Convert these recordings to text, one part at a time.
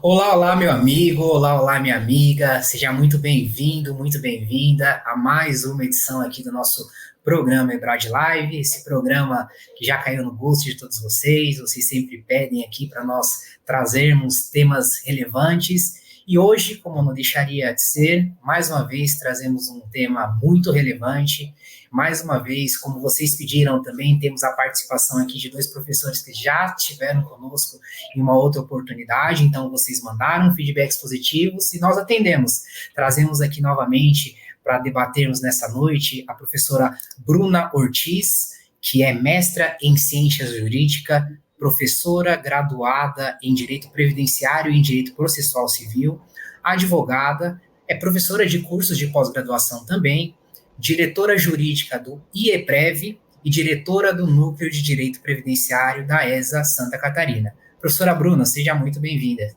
Olá, olá, meu amigo, olá, olá, minha amiga, seja muito bem-vindo, muito bem-vinda a mais uma edição aqui do nosso programa Ebrad Live, esse programa que já caiu no gosto de todos vocês sempre pedem aqui para nós trazermos temas relevantes, e hoje, como não deixaria de ser, mais uma vez trazemos um tema muito relevante. Mais uma vez, como vocês pediram também, temos a participação aqui de dois professores que já estiveram conosco em uma outra oportunidade, então vocês mandaram feedbacks positivos e nós atendemos. Trazemos aqui novamente para debatermos nessa noite a professora Bruna Ortiz, que é mestra em Ciências Jurídicas, professora graduada em Direito Previdenciário e em Direito Processual Civil, advogada, é professora de cursos de pós-graduação também, diretora jurídica do IEPREV e diretora do Núcleo de Direito Previdenciário da ESA Santa Catarina. Professora Bruna, seja muito bem-vinda.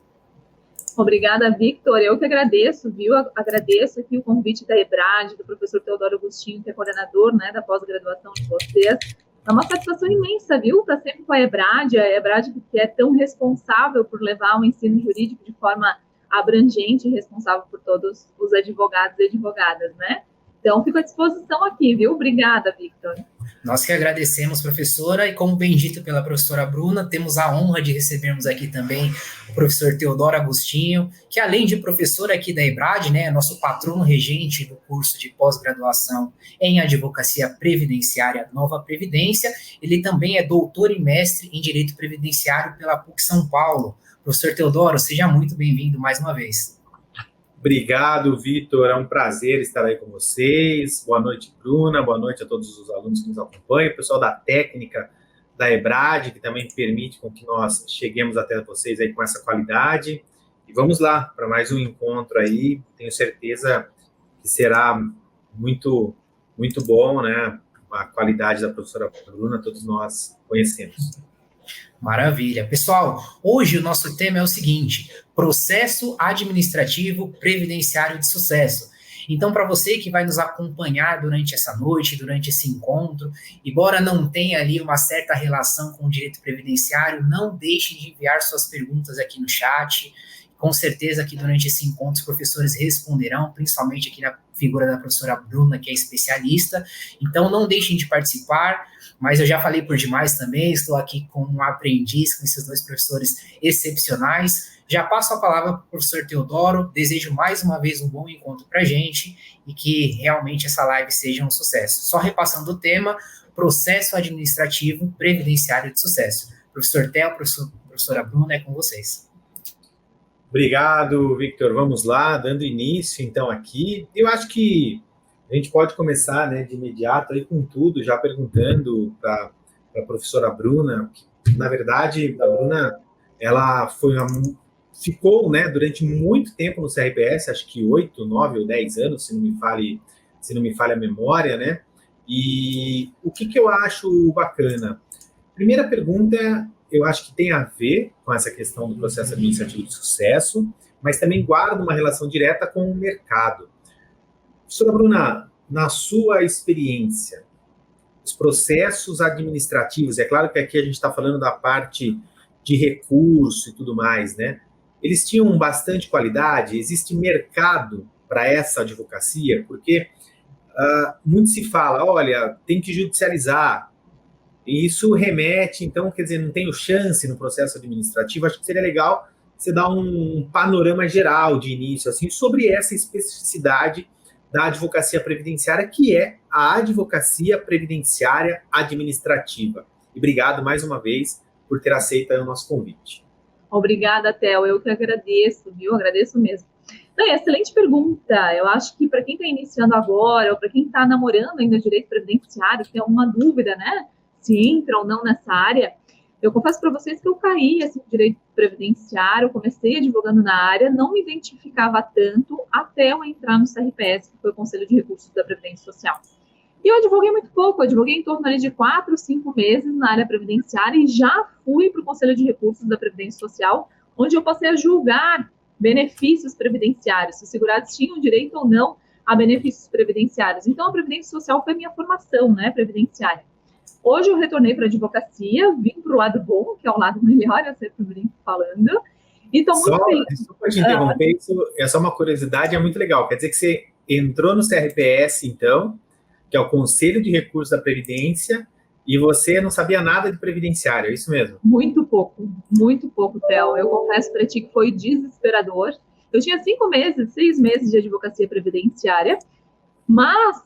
Obrigada, Victor. Eu que agradeço, viu? Agradeço aqui o convite da EBRAD, do professor Teodoro Agostinho, que é coordenador, né, da pós-graduação de vocês. É uma satisfação imensa, viu? Estar sempre com a EBRAD que é tão responsável por levar o ensino jurídico de forma abrangente e responsável por todos os advogados e advogadas, né? Então, fico à disposição aqui, viu? Obrigada, Victor. Nós que agradecemos, professora, e como bem dito pela professora Bruna, temos a honra de recebermos aqui também o professor Teodoro Agostinho, que além de professor aqui da EBRAD, né, é nosso patrono regente do curso de pós-graduação em Advocacia Previdenciária Nova Previdência, ele também é doutor e mestre em Direito Previdenciário pela PUC São Paulo. Professor Teodoro, seja muito bem-vindo mais uma vez. Obrigado, Vitor. É um prazer estar aí com vocês. Boa noite, Bruna. Boa noite a todos os alunos que nos acompanham, o pessoal da técnica da EBRAD, que também permite com que nós cheguemos até vocês aí com essa qualidade. E vamos lá para mais um encontro aí. Tenho certeza que será muito, muito bom, né? A qualidade da professora Bruna, todos nós conhecemos. Maravilha. Pessoal, hoje o nosso tema é o seguinte: processo administrativo previdenciário de sucesso. Então, para você que vai nos acompanhar durante essa noite, durante esse encontro, embora não tenha ali uma certa relação com o direito previdenciário, não deixe de enviar suas perguntas aqui no chat. Com certeza que durante esse encontro os professores responderão, principalmente aqui na figura da professora Bruna, que é especialista. Então, não deixem de participar. Mas eu já falei por demais também, estou aqui como um aprendiz com esses dois professores excepcionais. Já passo a palavra para o professor Teodoro, desejo mais uma vez um bom encontro para a gente e que realmente essa live seja um sucesso. Só repassando o tema, processo administrativo previdenciário de sucesso. Professor Theo, professora Bruna, é com vocês. Obrigado, Victor. Vamos lá, dando início então aqui. Eu acho que a gente pode começar, né, de imediato aí com tudo, já perguntando para a professora Bruna, que, na verdade, a Bruna, ela ficou, né, durante muito tempo no CRPS, acho que 8, 9 ou 10 anos, se não me falha a memória, né? E o que eu acho bacana? Primeira pergunta, eu acho que tem a ver com essa questão do processo administrativo de sucesso, mas também guarda uma relação direta com o mercado. Professora Bruna, na sua experiência, os processos administrativos, é claro que aqui a gente está falando da parte de recurso e tudo mais, né? Eles tinham bastante qualidade? Existe mercado para essa advocacia? Porque muito se fala, olha, tem que judicializar. E isso remete, então, quer dizer, não tenho chance no processo administrativo. Acho que seria legal você dar um panorama geral de início, assim, sobre essa especificidade da advocacia previdenciária, que é a advocacia previdenciária administrativa. E obrigado mais uma vez por ter aceito o nosso convite. Obrigada, Theo. Eu que agradeço, viu? Agradeço mesmo. Bem, excelente pergunta. Eu acho que para quem está iniciando agora, ou para quem está namorando ainda direito previdenciário, tem alguma dúvida, né? Se entra ou não nessa área, eu confesso para vocês que eu caí assim, no direito previdenciário, comecei advogando na área, não me identificava tanto até eu entrar no CRPS, que foi o Conselho de Recursos da Previdência Social. E eu advoguei muito pouco, eu advoguei em torno ali de 4, 5 meses na área previdenciária e já fui para o Conselho de Recursos da Previdência Social, onde eu passei a julgar benefícios previdenciários, se os segurados tinham direito ou não a benefícios previdenciários. Então, a Previdência Social foi a minha formação, né, previdenciária. Hoje eu retornei para a advocacia, vim para o lado bom, que é o lado melhor, eu sempre brinco falando, E estou muito feliz. Desculpa te interromper, isso é só uma curiosidade, é muito legal. Quer dizer que você entrou no CRPS, então, que é o Conselho de Recursos da Previdência, e você não sabia nada de previdenciário, é isso mesmo? Muito pouco, Theo. Eu confesso para ti que foi desesperador. Eu tinha 6 meses de advocacia previdenciária, mas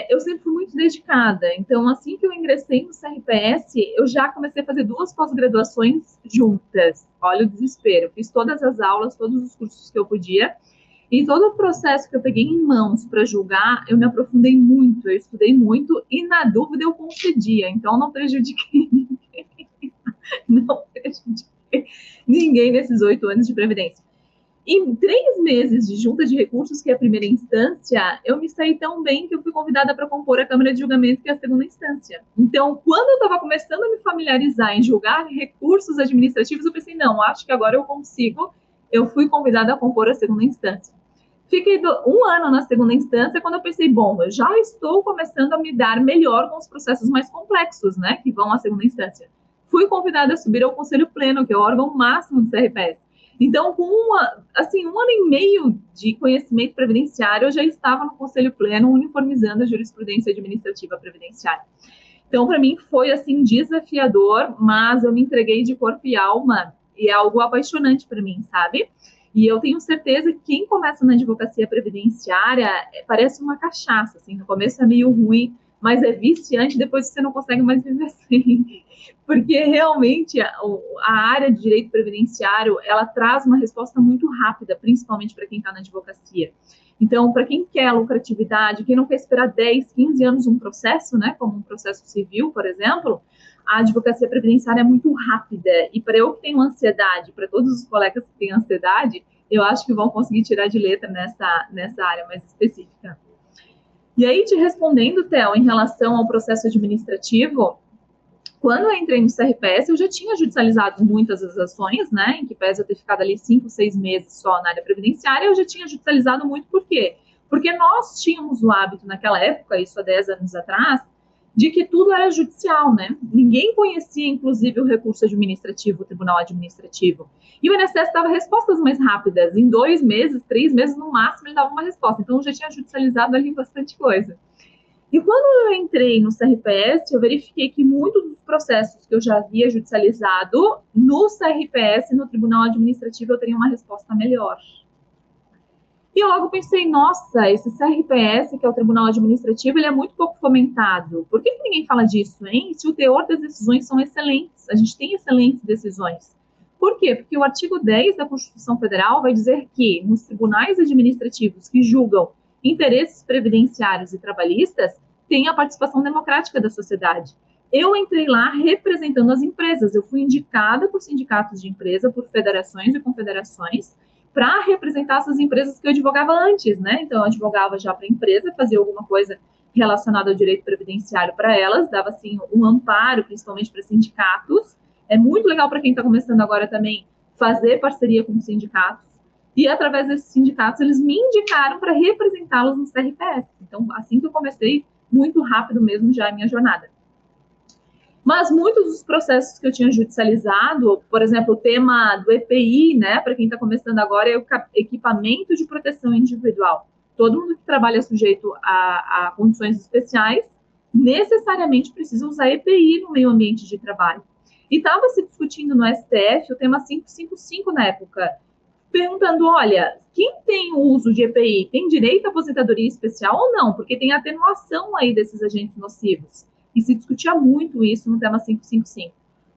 eu sempre fui muito dedicada. Então, assim que eu ingressei no CRPS, eu já comecei a fazer 2 pós-graduações juntas. Olha o desespero. Fiz todas as aulas, todos os cursos que eu podia. E todo o processo que eu peguei em mãos para julgar, eu me aprofundei muito, eu estudei muito e, na dúvida, eu concedia. Então, não prejudiquei ninguém. Não prejudiquei ninguém nesses 8 anos de Previdência. Em 3 meses de junta de recursos, que é a primeira instância, eu me saí tão bem que eu fui convidada para compor a Câmara de Julgamento, que é a segunda instância. Então, quando eu estava começando a me familiarizar em julgar recursos administrativos, eu pensei, não, acho que agora eu consigo. Eu fui convidada a compor a segunda instância. Fiquei 1 ano na segunda instância, quando eu pensei, bom, eu já estou começando a me dar melhor com os processos mais complexos, né, que vão à segunda instância. Fui convidada a subir ao Conselho Pleno, que é o órgão máximo do CRPS. Então, com 1 ano e meio de conhecimento previdenciário, eu já estava no Conselho Pleno uniformizando a jurisprudência administrativa previdenciária. Então, para mim, foi, assim, desafiador, mas eu me entreguei de corpo e alma, e é algo apaixonante para mim, sabe? E eu tenho certeza que quem começa na advocacia previdenciária parece uma cachaça, assim, no começo é meio ruim, mas é viciante, depois você não consegue mais viver sem. Porque realmente a área de direito previdenciário, ela traz uma resposta muito rápida, principalmente para quem está na advocacia. Então, para quem quer lucratividade, quem não quer esperar 10, 15 anos um processo, né, como um processo civil, por exemplo, a advocacia previdenciária é muito rápida. E para eu que tenho ansiedade, para todos os colegas que têm ansiedade, eu acho que vão conseguir tirar de letra nessa área mais específica. E aí, te respondendo, Theo, em relação ao processo administrativo, quando eu entrei no CRPS, eu já tinha judicializado muitas das ações, né, em que pese eu ter ficado ali 5, 6 meses só na área previdenciária, eu já tinha judicializado muito. Por quê? Porque nós tínhamos o hábito naquela época, isso há 10 anos atrás, de que tudo era judicial, né? Ninguém conhecia, inclusive, o recurso administrativo, o tribunal administrativo. E o INSS dava respostas mais rápidas. Em 2 meses, 3 meses, no máximo, ele dava uma resposta. Então, eu já tinha judicializado ali bastante coisa. E quando eu entrei no CRPS, eu verifiquei que muitos dos processos que eu já havia judicializado, no CRPS, no tribunal administrativo, eu teria uma resposta melhor. E eu logo pensei, nossa, esse CRPS, que é o Tribunal Administrativo, ele é muito pouco fomentado. Por que ninguém fala disso, hein? Se o teor das decisões são excelentes, a gente tem excelentes decisões. Por quê? Porque o artigo 10 da Constituição Federal vai dizer que nos tribunais administrativos que julgam interesses previdenciários e trabalhistas, tem a participação democrática da sociedade. Eu entrei lá representando as empresas, eu fui indicada por sindicatos de empresa, por federações e confederações, para representar essas empresas que eu advogava antes, né? Então, eu advogava já para a empresa, fazia alguma coisa relacionada ao direito previdenciário para elas, dava, assim, um amparo, principalmente para sindicatos. É muito legal para quem está começando agora também fazer parceria com sindicatos. E, através desses sindicatos, eles me indicaram para representá-los no CRPS. Então, assim que eu comecei, muito rápido mesmo já a minha jornada. Mas muitos dos processos que eu tinha judicializado, por exemplo, o tema do EPI, né, para quem está começando agora, é o equipamento de proteção individual. Todo mundo que trabalha sujeito a condições especiais, necessariamente precisa usar EPI no meio ambiente de trabalho. E estava se discutindo no STF o tema 555 na época, perguntando, olha, quem tem o uso de EPI tem direito à aposentadoria especial ou não? Porque tem atenuação aí desses agentes nocivos. E se discutia muito isso no tema 555.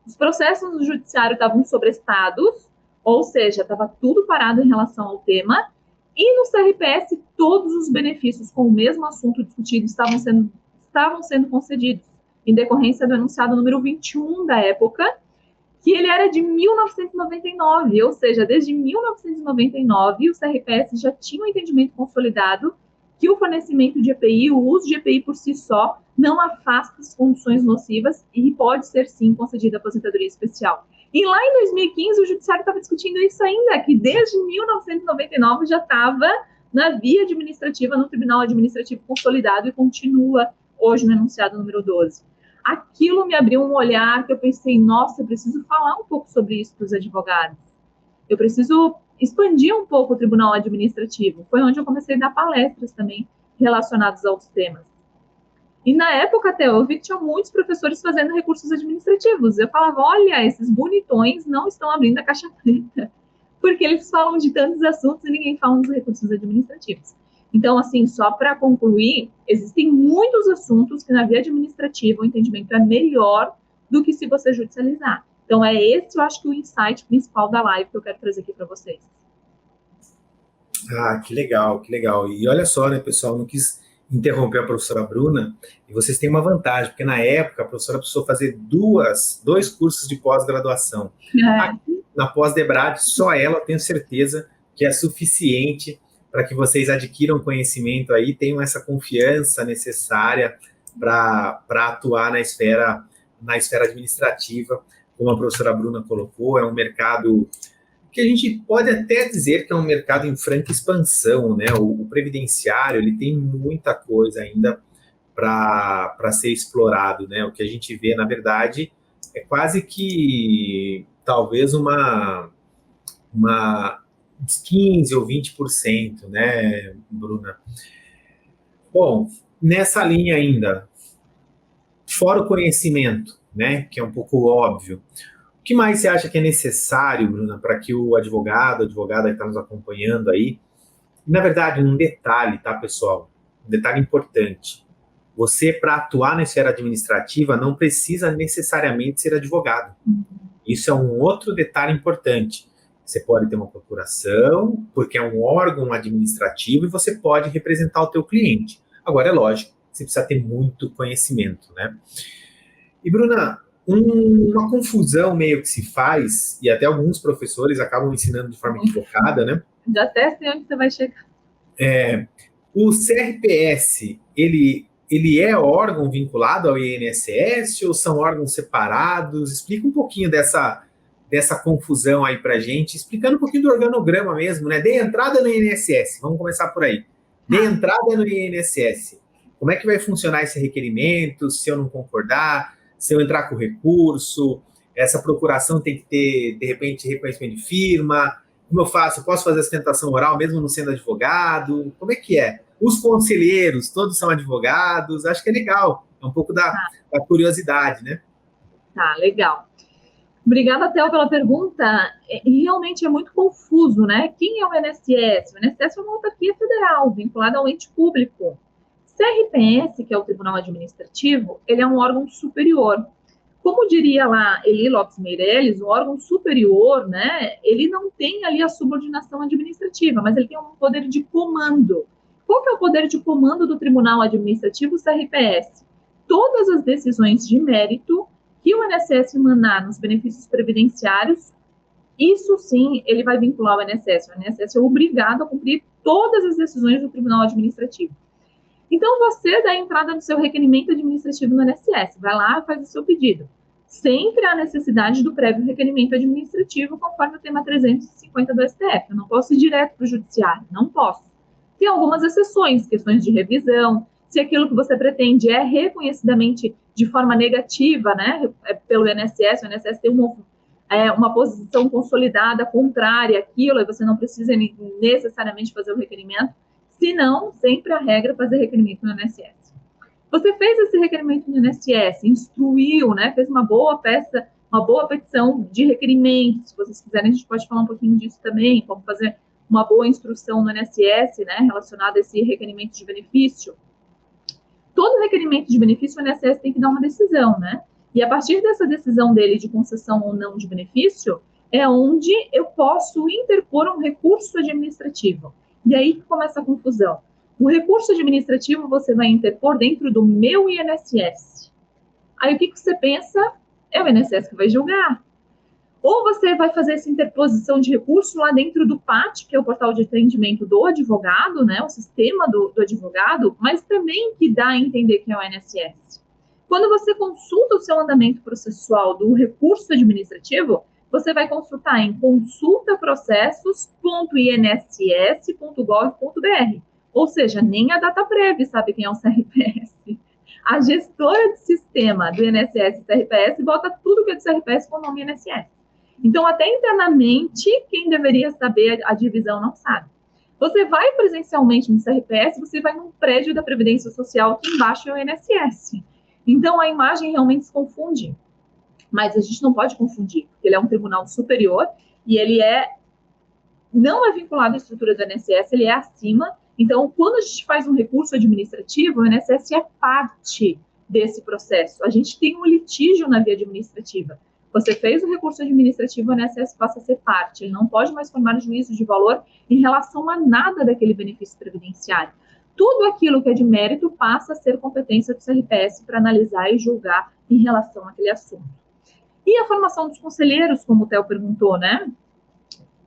Os processos no judiciário estavam sobrestados, ou seja, estava tudo parado em relação ao tema, e no CRPS todos os benefícios com o mesmo assunto discutido estavam sendo concedidos, em decorrência do enunciado número 21 da época, que ele era de 1999, ou seja, desde 1999 o CRPS já tinha um entendimento consolidado que o fornecimento de EPI, o uso de EPI por si só, não afasta as condições nocivas e pode ser, sim, concedida aposentadoria especial. E lá em 2015, o Judiciário estava discutindo isso ainda, que desde 1999 já estava na via administrativa, no Tribunal Administrativo Consolidado e continua hoje no enunciado número 12. Aquilo me abriu um olhar que eu pensei, nossa, eu preciso falar um pouco sobre isso para os advogados. eu preciso expandir um pouco o tribunal administrativo. Foi onde eu comecei a dar palestras também relacionadas aos temas. E na época até eu vi que tinha muitos professores fazendo recursos administrativos. Eu falava, olha, esses bonitões não estão abrindo a caixa preta, porque eles falam de tantos assuntos e ninguém fala dos recursos administrativos. Então, assim, só para concluir, existem muitos assuntos que na via administrativa o entendimento é melhor do que se você judicializar. Então, é esse, eu acho que o insight principal da live que eu quero trazer aqui para vocês. Ah, que legal, que legal. E olha só, né, pessoal, não quis interromper a professora Bruna, e vocês têm uma vantagem, porque na época a professora precisou fazer dois cursos de pós-graduação. Aqui, na pós-Debrad, só ela, tenho certeza, que é suficiente para que vocês adquiram conhecimento aí, tenham essa confiança necessária para atuar na esfera administrativa, como a professora Bruna colocou, é um mercado que a gente pode até dizer que é um mercado em franca expansão, né? O previdenciário, ele tem muita coisa ainda para ser explorado, né? O que a gente vê, na verdade, é quase que talvez uns 15 ou 20%, né, Bruna? Bom, nessa linha ainda, fora o conhecimento, né, que é um pouco óbvio, o que mais você acha que é necessário, Bruna, para que o advogado, a advogada que está nos acompanhando aí, na verdade, um detalhe, tá, pessoal? Um detalhe importante. Você, para atuar na esfera administrativa, não precisa necessariamente ser advogado. Isso é um outro detalhe importante. Você pode ter uma procuração, porque é um órgão administrativo, e você pode representar o teu cliente. Agora, é lógico, você precisa ter muito conhecimento, né? E, Bruna, uma confusão meio que se faz, e até alguns professores acabam ensinando de forma equivocada, né? Já até sei onde você vai chegar. O CRPS, ele é órgão vinculado ao INSS ou são órgãos separados? Explica um pouquinho dessa confusão aí pra gente, explicando um pouquinho do organograma mesmo, né? Dê entrada no INSS, vamos começar por aí. Dê entrada no INSS. Como é que vai funcionar esse requerimento, se eu não concordar, se eu entrar com recurso, essa procuração tem que ter, de repente, reconhecimento de firma, como eu faço? Eu posso fazer sustentação oral mesmo não sendo advogado? Como é que é? Os conselheiros, todos são advogados? Acho que é legal, é um pouco da curiosidade, né? Tá, legal. Obrigada, Theo, pela pergunta. E realmente é muito confuso, né? Quem é o INSS? O INSS é uma autarquia federal, vinculada ao ente público. CRPS, que é o Tribunal Administrativo, ele é um órgão superior. Como diria lá Eli Lopes Meirelles, o órgão superior, né, ele não tem ali a subordinação administrativa, mas ele tem um poder de comando. Qual que é o poder de comando do Tribunal Administrativo CRPS? Todas as decisões de mérito que o INSS emanar nos benefícios previdenciários, isso sim, ele vai vincular o INSS. O INSS é obrigado a cumprir todas as decisões do Tribunal Administrativo. Então, você dá entrada no seu requerimento administrativo no INSS, vai lá e faz o seu pedido. Sempre há necessidade do prévio requerimento administrativo, conforme o tema 350 do STF. Eu não posso ir direto para o judiciário, não posso. Tem algumas exceções, questões de revisão, se aquilo que você pretende é reconhecidamente de forma negativa, né, pelo INSS, o INSS tem uma posição consolidada contrária àquilo, e você não precisa necessariamente fazer o requerimento. Se não, sempre a regra é fazer requerimento no INSS. Você fez esse requerimento no INSS, instruiu, né, fez uma boa petição de requerimento. Se vocês quiserem, a gente pode falar um pouquinho disso também, como fazer uma boa instrução no INSS, né, relacionada a esse requerimento de benefício. Todo requerimento de benefício, o INSS tem que dar uma decisão, né? E a partir dessa decisão dele de concessão ou não de benefício, é onde eu posso interpor um recurso administrativo. E aí que começa a confusão. O recurso administrativo você vai interpor dentro do meu INSS. Aí o que você pensa? É o INSS que vai julgar. Ou você vai fazer essa interposição de recurso lá dentro do PAT, que é o portal de atendimento do advogado, né, o sistema do advogado, mas também que dá a entender que é o INSS. Quando você consulta o seu andamento processual do recurso administrativo, você vai consultar em consultaprocessos.inss.gov.br. Ou seja, nem a DataPrev sabe quem é o CRPS. A gestora de sistema do INSS e CRPS bota tudo que é do CRPS com o nome INSS. Então, até internamente, quem deveria saber a divisão não sabe. Você vai presencialmente no CRPS, você vai num prédio da Previdência Social, que embaixo é o INSS. Então, a imagem realmente se confunde. Mas a gente não pode confundir, porque ele é um tribunal superior e ele não é vinculado à estrutura do INSS, ele é acima. Então, quando a gente faz um recurso administrativo, o INSS é parte desse processo. A gente tem um litígio na via administrativa. Você fez o recurso administrativo, o INSS passa a ser parte. Ele não pode mais formar juízo de valor em relação a nada daquele benefício previdenciário. Tudo aquilo que é de mérito passa a ser competência do CRPS para analisar e julgar em relação àquele assunto. E a formação dos conselheiros, como o Theo perguntou, né?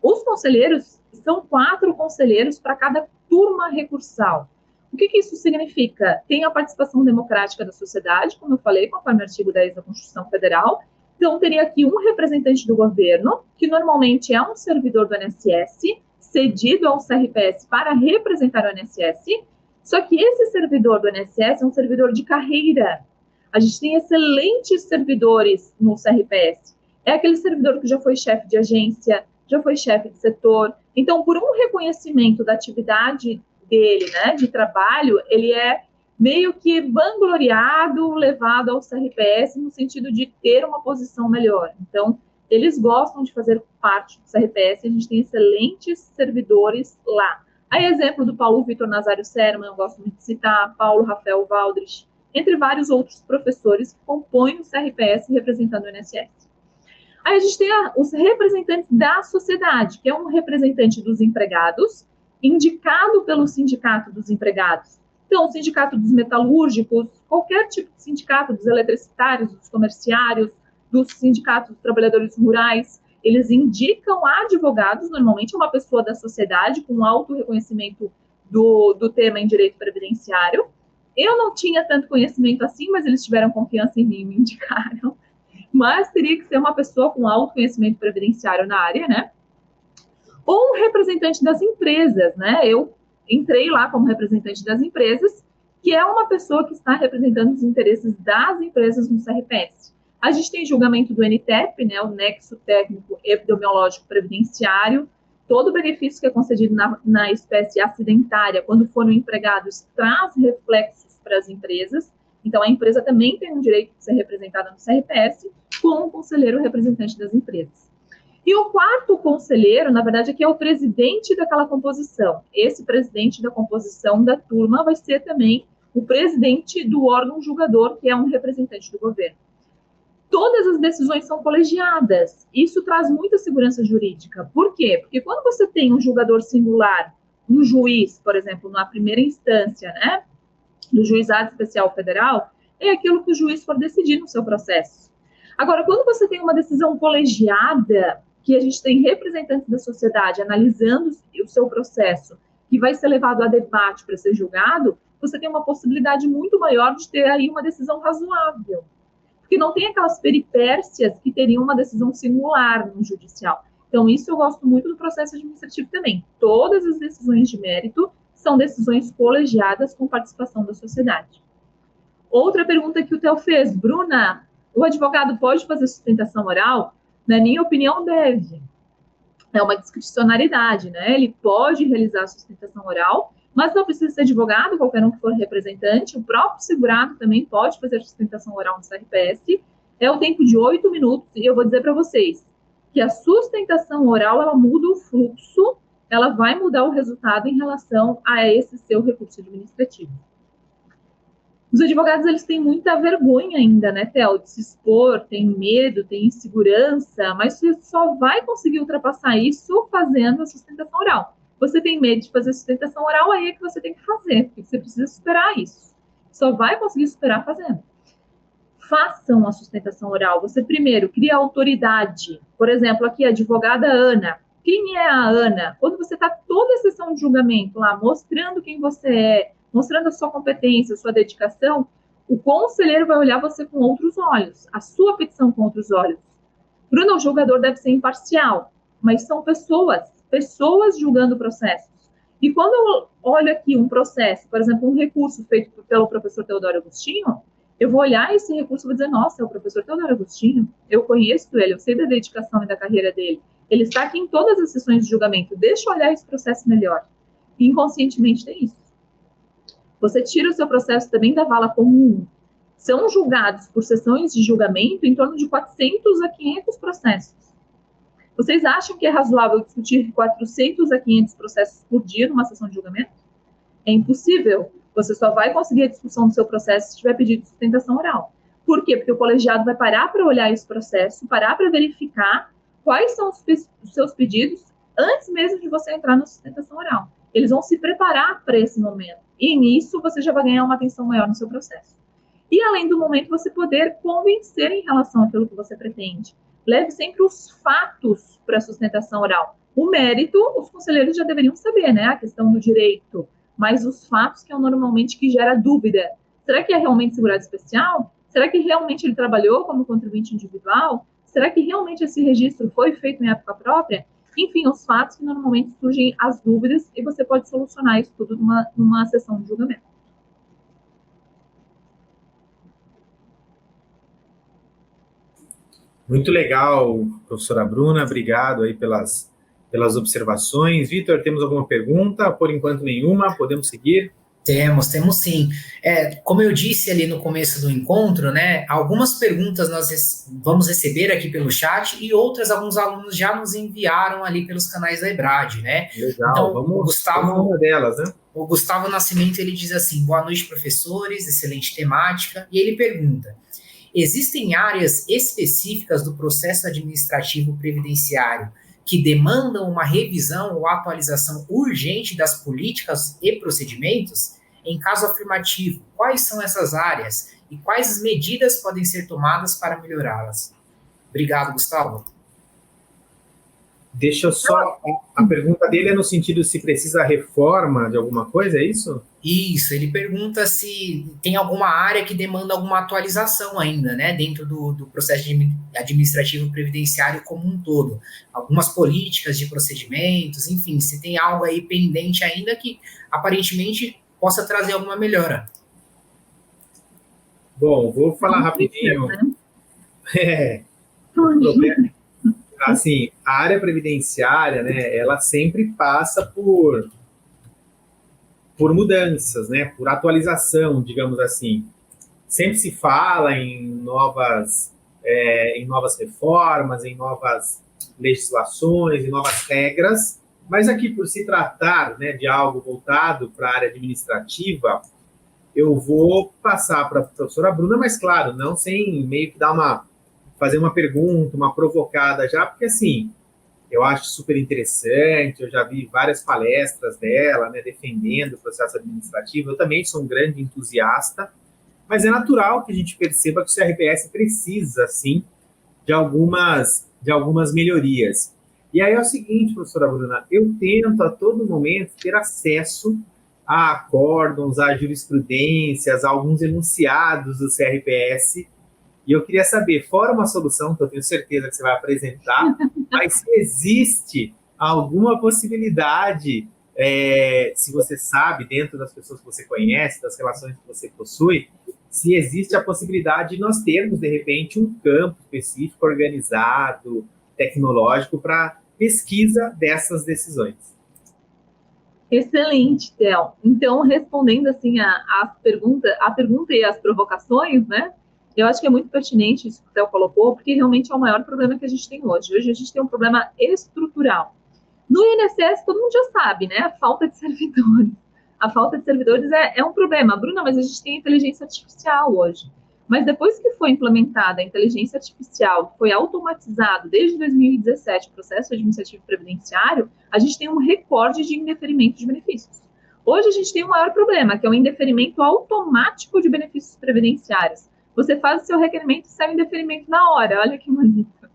Os conselheiros, são 4 conselheiros para cada turma recursal. O que isso significa? Tem a participação democrática da sociedade, como eu falei, conforme o artigo 10 da Constituição Federal. Então, teria aqui um representante do governo, que normalmente é um servidor do INSS, cedido ao CRPS para representar o INSS, só que esse servidor do INSS é um servidor de carreira. A gente tem excelentes servidores no CRPS. É aquele servidor que já foi chefe de agência, já foi chefe de setor. Então, por um reconhecimento da atividade dele, né, de trabalho, ele é meio que vangloriado, levado ao CRPS no sentido de ter uma posição melhor. Então, eles gostam de fazer parte do CRPS, a gente tem excelentes servidores lá. Aí, exemplo do Paulo Vitor Nazário Serman, eu gosto muito de citar, Paulo Rafael Valdrich, entre vários outros professores que compõem o CRPS representando o INSS. Aí a gente tem os representantes da sociedade, que é um representante dos empregados, indicado pelo sindicato dos empregados. Então, o sindicato dos metalúrgicos, qualquer tipo de sindicato, dos eletricitários, dos comerciários, dos sindicatos dos trabalhadores rurais, eles indicam advogados, normalmente é uma pessoa da sociedade com alto reconhecimento do tema em direito previdenciário. Eu não tinha tanto conhecimento assim, mas eles tiveram confiança em mim e me indicaram. Mas teria que ser uma pessoa com alto conhecimento previdenciário na área, né? Ou um representante das empresas, né? Eu entrei lá como representante das empresas, que é uma pessoa que está representando os interesses das empresas no CRPS. A gente tem julgamento do NTEP, né? O Nexo Técnico Epidemiológico Previdenciário. Todo benefício que é concedido na espécie acidentária, quando for no empregados, traz reflexos para as empresas. Então, a empresa também tem um direito de ser representada no CRPS com um conselheiro representante das empresas. E o 4º conselheiro, na verdade, aqui é o presidente daquela composição. Esse presidente da composição da turma vai ser também o presidente do órgão julgador, que é um representante do governo. Todas as decisões são colegiadas. Isso traz muita segurança jurídica. Por quê? Porque quando você tem um julgador singular, um juiz, por exemplo, na primeira instância, né, do Juizado Especial Federal, é aquilo que o juiz for decidir no seu processo. Agora, quando você tem uma decisão colegiada, que a gente tem representantes da sociedade analisando o seu processo, que vai ser levado a debate para ser julgado, você tem uma possibilidade muito maior de ter aí uma decisão razoável. Porque não tem aquelas peripécias que teriam uma decisão singular no judicial. Então, isso eu gosto muito do processo administrativo também. Todas as decisões de mérito são decisões colegiadas com participação da sociedade. Outra pergunta que o Theo fez, Bruna, o advogado pode fazer sustentação oral? Na minha opinião, deve. É uma discricionariedade, né? Ele pode realizar a sustentação oral, mas não precisa ser advogado, qualquer um que for representante. O próprio segurado também pode fazer sustentação oral no CRPS. É o tempo de 8 minutos, e eu vou dizer para vocês que a sustentação oral, ela muda o fluxo, ela vai mudar o resultado em relação a esse seu recurso administrativo. Os advogados, eles têm muita vergonha ainda, né, Theo, de se expor, tem medo, tem insegurança, mas você só vai conseguir ultrapassar isso fazendo a sustentação oral. Você tem medo de fazer sustentação oral, aí é que você tem que fazer, porque você precisa superar isso. Só vai conseguir superar fazendo. Façam a sustentação oral. Você primeiro cria autoridade. Por exemplo, aqui a advogada Ana. Quem é a Ana? Quando você está toda a sessão de julgamento lá, mostrando quem você é, mostrando a sua competência, a sua dedicação, o conselheiro vai olhar você com outros olhos, a sua petição com outros olhos. Bruno, o julgador deve ser imparcial, mas são pessoas julgando processos. E quando eu olho aqui um processo, por exemplo, um recurso feito pelo professor Teodoro Agostinho, Eu vou olhar esse recurso e vou dizer, nossa, é o professor Teodoro Agostinho, eu conheço ele, eu sei da dedicação e da carreira dele, ele está aqui em todas as sessões de julgamento, deixa eu olhar esse processo melhor. E inconscientemente tem isso. Você tira o seu processo também da vala comum. São julgados por sessões de julgamento em torno de 400 a 500 processos. Vocês acham que é razoável discutir 400 a 500 processos por dia numa sessão de julgamento? É impossível. Você só vai conseguir a discussão do seu processo se tiver pedido de sustentação oral. Por quê? Porque o colegiado vai parar para olhar esse processo, parar para verificar quais são os seus pedidos antes mesmo de você entrar na sustentação oral. Eles vão se preparar para esse momento. E nisso você já vai ganhar uma atenção maior no seu processo. E além do momento, você poder convencer em relação àquilo que você pretende. Leve sempre os fatos para a sustentação oral. O mérito, os conselheiros já deveriam saber, né? A questão do direito. Mas os fatos que é normalmente que gera dúvida. Será que é realmente segurado especial? Será que realmente ele trabalhou como contribuinte individual? Será que realmente esse registro foi feito em época própria? Enfim, os fatos que normalmente surgem as dúvidas e você pode solucionar isso tudo numa sessão de julgamento. Muito legal, professora Bruna, obrigado aí pelas observações. Vitor, temos alguma pergunta? Por enquanto, nenhuma, podemos seguir? Temos sim. Como eu disse ali no começo do encontro, né, algumas perguntas nós vamos receber aqui pelo chat e outras alguns alunos já nos enviaram ali pelos canais da EBRAD, né? Legal, então, vamos uma delas, né? O Gustavo Nascimento, ele diz assim, boa noite, professores, excelente temática, e ele pergunta, existem áreas específicas do processo administrativo previdenciário que demandam uma revisão ou atualização urgente das políticas e procedimentos? Em caso afirmativo, quais são essas áreas e quais medidas podem ser tomadas para melhorá-las? Obrigado, Gustavo. Deixa eu só... A pergunta dele é no sentido se precisa reforma de alguma coisa, é isso? Isso, ele pergunta se tem alguma área que demanda alguma atualização ainda, né, dentro do processo administrativo previdenciário como um todo. Algumas políticas de procedimentos, enfim, se tem algo aí pendente ainda que aparentemente possa trazer alguma melhora. Bom, vou falar rapidinho. Assim, a área previdenciária, né, ela sempre passa por mudanças, né, por atualização, digamos assim. Sempre se fala em novas reformas, em novas legislações, em novas regras, mas aqui, por se tratar, né, de algo voltado para a área administrativa, eu vou passar para a professora Bruna, mas, claro, não sem meio que fazer uma pergunta, uma provocada já, porque, assim, eu acho super interessante, eu já vi várias palestras dela, né, defendendo o processo administrativo, eu também sou um grande entusiasta, mas é natural que a gente perceba que o CRPS precisa, sim, de algumas melhorias. E aí é o seguinte, professora Bruna, eu tento a todo momento ter acesso a acórdons, a jurisprudências, a alguns enunciados do CRPS, e eu queria saber, fora uma solução que eu tenho certeza que você vai apresentar, mas se existe alguma possibilidade, se você sabe, dentro das pessoas que você conhece, das relações que você possui, se existe a possibilidade de nós termos, de repente, um campo específico, organizado, tecnológico, para pesquisa dessas decisões. Excelente, Theo. Então, respondendo assim a pergunta e as provocações, né? Eu acho que é muito pertinente isso que o Theo colocou, porque realmente é o maior problema que a gente tem hoje. Hoje a gente tem um problema estrutural. No INSS, todo mundo já sabe, né? A falta de servidores. A falta de servidores é um problema. Bruna, mas a gente tem inteligência artificial hoje. Mas depois que foi implementada a inteligência artificial, foi automatizado desde 2017 o processo administrativo previdenciário, a gente tem um recorde de indeferimento de benefícios. Hoje a gente tem um maior problema, que é o indeferimento automático de benefícios previdenciários. Você faz o seu requerimento e sai o indeferimento na hora. Olha que bonito.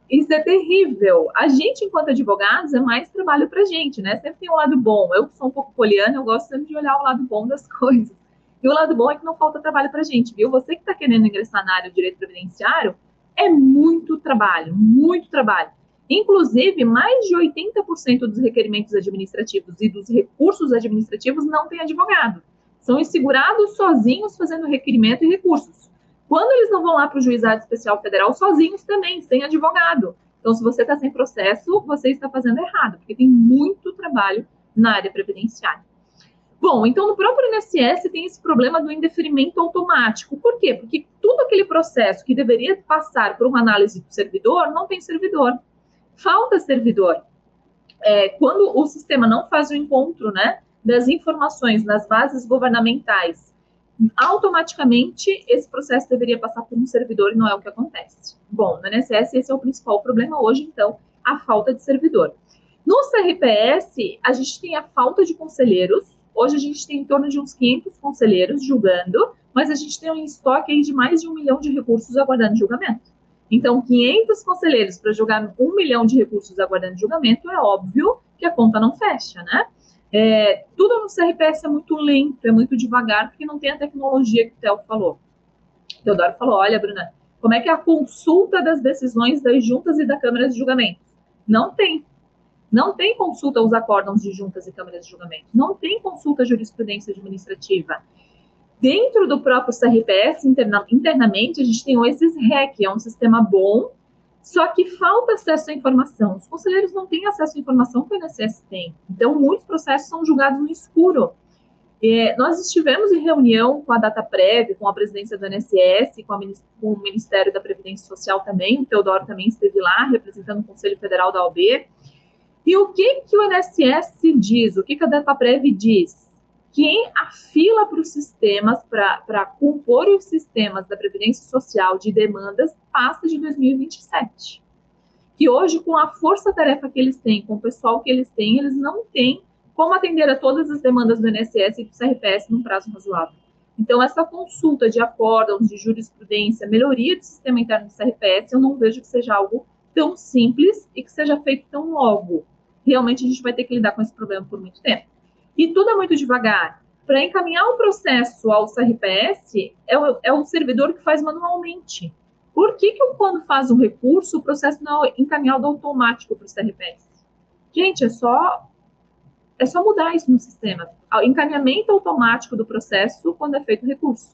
Isso é terrível. A gente, enquanto advogados, é mais trabalho pra gente, né? Sempre tem um lado bom. Eu que sou um pouco poliana, eu gosto sempre de olhar o lado bom das coisas. E o lado bom é que não falta trabalho pra gente, viu? Você que está querendo ingressar na área do direito previdenciário, é muito trabalho, muito trabalho. Inclusive, mais de 80% dos requerimentos administrativos e dos recursos administrativos não tem advogado. São os segurados sozinhos fazendo requerimento e recursos. Quando eles não vão lá para o Juizado Especial Federal sozinhos também, sem advogado. Então, se você está sem processo, você está fazendo errado, porque tem muito trabalho na área previdenciária. Bom, então no próprio INSS tem esse problema do indeferimento automático. Por quê? Porque tudo aquele processo que deveria passar por uma análise do servidor, não tem servidor. Falta servidor. Quando o sistema não faz o encontro, né, das informações nas bases governamentais, automaticamente esse processo deveria passar por um servidor e não é o que acontece. Bom, no INSS esse é o principal problema hoje, então, a falta de servidor. No CRPS, a gente tem a falta de conselheiros. Hoje a gente tem em torno de uns 500 conselheiros julgando, mas a gente tem um estoque aí de mais de 1 milhão de recursos aguardando julgamento. Então, 500 conselheiros para julgar 1 milhão de recursos aguardando julgamento, é óbvio que a conta não fecha, né? Tudo no CRPS é muito lento, é muito devagar, porque não tem a tecnologia que o Theo falou. O Teodoro falou, olha, Bruna, como é que é a consulta das decisões das juntas e da Câmara de Julgamento? Não tem. Não tem consulta aos acórdãos de juntas e câmaras de julgamento. Não tem consulta à jurisprudência administrativa. Dentro do próprio CRPS, internamente, a gente tem o ESIS-REC, é um sistema bom, só que falta acesso à informação. Os conselheiros não têm acesso à informação que o INSS tem. Então, muitos processos são julgados no escuro. Nós estivemos em reunião com a DataPrev, com a presidência do INSS, com o Ministério da Previdência Social também. O Teodoro também esteve lá, representando o Conselho Federal da OAB. E o que o INSS diz? O que a DataPrev diz? Quem afila para os sistemas, para compor os sistemas da Previdência Social de demandas, passa de 2027. Que hoje, com a força-tarefa que eles têm, com o pessoal que eles têm, eles não têm como atender a todas as demandas do INSS e do CRPS num prazo razoável. Então, essa consulta de acórdãos, de jurisprudência, melhoria do sistema interno do CRPS, eu não vejo que seja algo tão simples e que seja feito tão logo. Realmente, a gente vai ter que lidar com esse problema por muito tempo. E tudo é muito devagar. Para encaminhar um processo ao CRPS, é o servidor que faz manualmente. Por que quando faz um recurso, o processo não é encaminhado automático para o CRPS? Gente, é só mudar isso no sistema. O encaminhamento automático do processo quando é feito o recurso.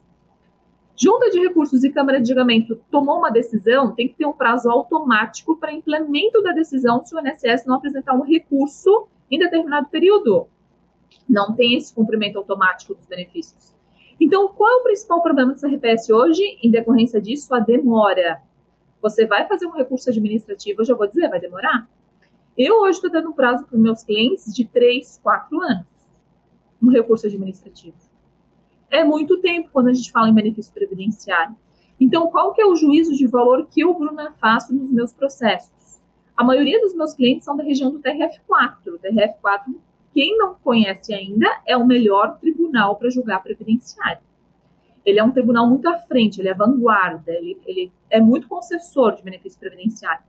Junta de recursos e Câmara de Julgamento tomou uma decisão, tem que ter um prazo automático para implemento da decisão se o INSS não apresentar um recurso em determinado período. Não tem esse cumprimento automático dos benefícios. Então, qual é o principal problema do CRPS hoje? Em decorrência disso, a demora. Você vai fazer um recurso administrativo, eu já vou dizer, vai demorar. Eu hoje estou dando um prazo para os meus clientes de 3, 4 anos. Um recurso administrativo. É muito tempo quando a gente fala em benefício previdenciário. Então, qual que é o juízo de valor que eu, Bruna, faço nos meus processos? A maioria dos meus clientes são da região do TRF4. O TRF4, quem não conhece ainda, é o melhor tribunal para julgar previdenciário. Ele é um tribunal muito à frente, ele é vanguarda, ele é muito concessor de benefício previdenciário.